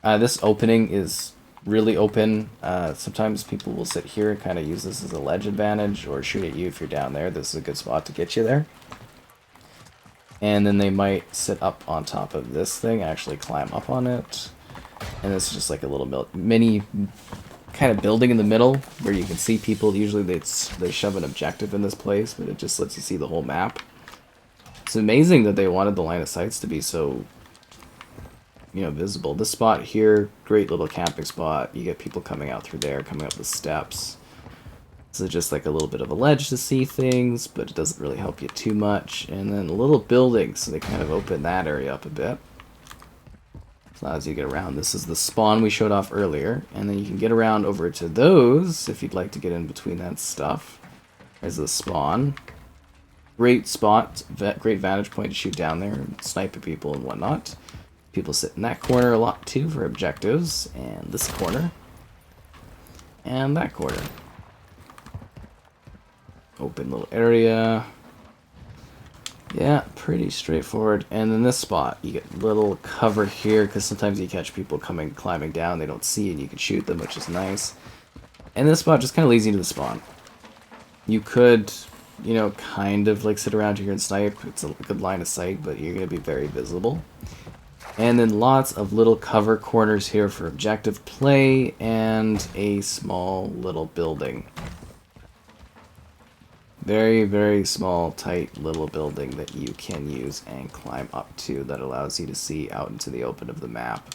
This opening is really open. Sometimes people will sit here and kind of use this as a ledge advantage or shoot at you if you're down there. This is a good spot to get you there. And then they might sit up on top of this thing, actually climb up on it. And it's just like a little mini kind of building in the middle where you can see people. Usually they shove an objective in this place, but it just lets you see the whole map. It's amazing that they wanted the line of sights to be so, you know, visible. This spot here, great little camping spot. You get people coming out through there, coming up the steps. This is just like a little bit of a ledge to see things, but it doesn't really help you too much. And then a little building, so they kind of open that area up a bit. As long as you get around. This is the spawn we showed off earlier, and then you can get around over to those if you'd like to get in between that stuff. There's the spawn. Great spot, great vantage point to shoot down there and snipe at people and whatnot. People sit in that corner a lot too for objectives, and this corner, and that corner. Open little area. Yeah, pretty straightforward. And then this spot, you get little cover here because sometimes you catch people climbing down, they don't see and you can shoot them, which is nice. And this spot just kind of leads you to the spawn. You could, you know, kind of like sit around here and snipe. It's a good line of sight, but you're going to be very visible. And then lots of little cover corners here for objective play and a small little building. Very, very small, tight little building that you can use and climb up to that allows you to see out into the open of the map.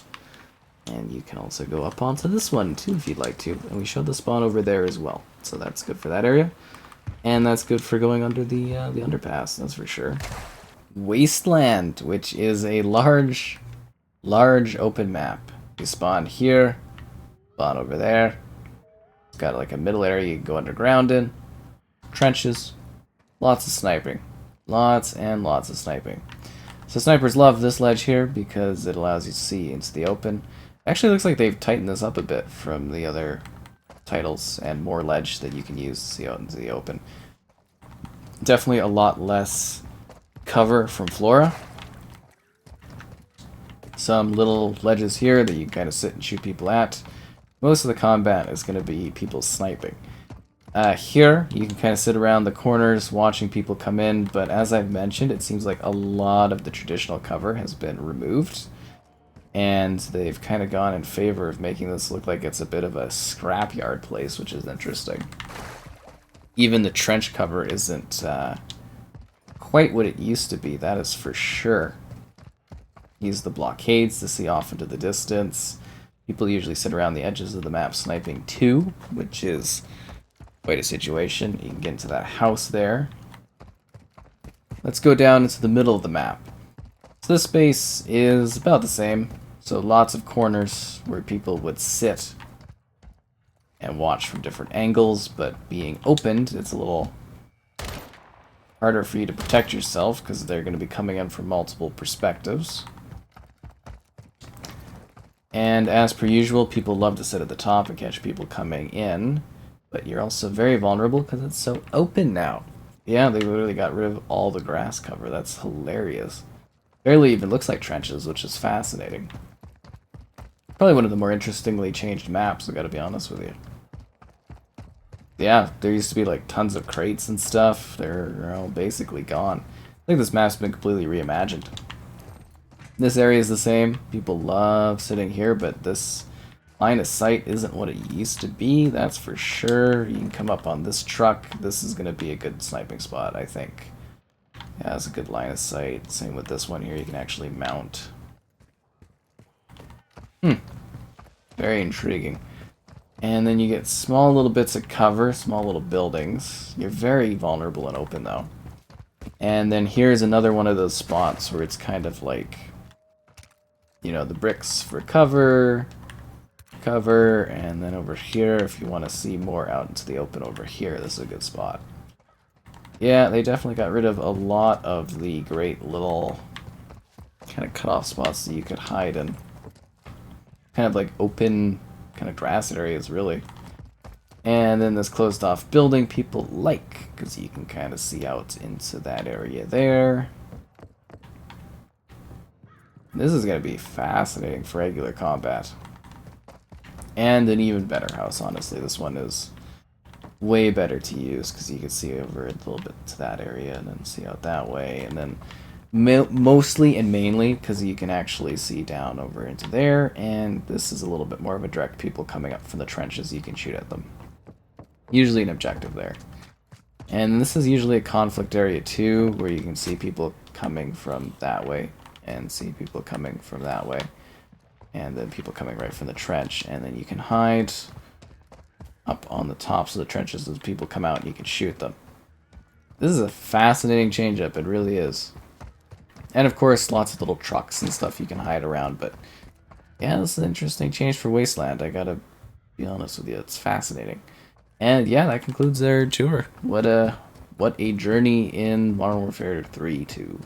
And you can also go up onto this one too if you'd like to. And we showed the spawn over there as well. So that's good for that area. And that's good for going under the underpass, that's for sure. Wasteland, which is a large open map. You spawn here, spawn over there. It's got like a middle area you can go underground in. Trenches, lots of sniping, lots and lots of sniping. So snipers love this ledge here because it allows you to see into the open. Actually looks like they've tightened this up a bit from the other titles and more ledge that you can use to see out into the open. Definitely a lot less cover from flora. Some little ledges here that you kind of sit and shoot people at. Most of the combat is going to be people sniping. Here, you can kind of sit around the corners watching people come in, but as I've mentioned, it seems like a lot of the traditional cover has been removed, and they've kind of gone in favor of making this look like it's a bit of a scrapyard place, which is interesting. Even the trench cover isn't quite what it used to be, that is for sure. Use the blockades to see off into the distance. People usually sit around the edges of the map sniping too, which is quite a situation. You can get into that house there. Let's go down into the middle of the map. So this space is about the same. So lots of corners where people would sit. and watch from different angles, but being opened, it's a little harder for you to protect yourself because they're going to be coming in from multiple perspectives. And as per usual, people love to sit at the top and catch people coming in, but you're also very vulnerable because it's so open now. Yeah, they literally got rid of all the grass cover. That's hilarious. Barely even looks like trenches, which is fascinating. Probably one of the more interestingly changed maps, I gotta be honest with you. Yeah, there used to be like tons of crates and stuff. They're all basically gone. I think this map's been completely reimagined. This area is the same. People love sitting here, but this line of sight isn't what it used to be, that's for sure. You can come up on this truck. This is going to be a good sniping spot, I think. Yeah, it's a good line of sight. Same with this one here. You can actually mount. Very intriguing. And then you get small little bits of cover, small little buildings. You're very vulnerable and open, though. And then here's another one of those spots where it's kind of like, you know, the bricks for cover, and then over here, if you want to see more out into the open over here, this is a good spot. Yeah, they definitely got rid of a lot of the great little kind of cut-off spots that you could hide in. Kind of like open kind of grass areas, really. And then this closed off building people like, because you can kind of see out into that area there. This is going to be fascinating for regular combat. And an even better house, honestly. This one is way better to use, because you can see over a little bit to that area, and then see out that way, and then mostly and mainly because you can actually see down over into there, and this is a little bit more of a direct people coming up from the trenches, you can shoot at them. Usually an objective there. And this is usually a conflict area too, where you can see people coming from that way, and see people coming from that way, and then people coming right from the trench, and then you can hide up on the tops of the trenches as people come out and you can shoot them. This is a fascinating change-up, it really is. And of course, lots of little trucks and stuff you can hide around, but yeah, this is an interesting change for Wasteland, I gotta be honest with you, it's fascinating. And yeah, that concludes their tour. What a journey in Modern Warfare 3 2.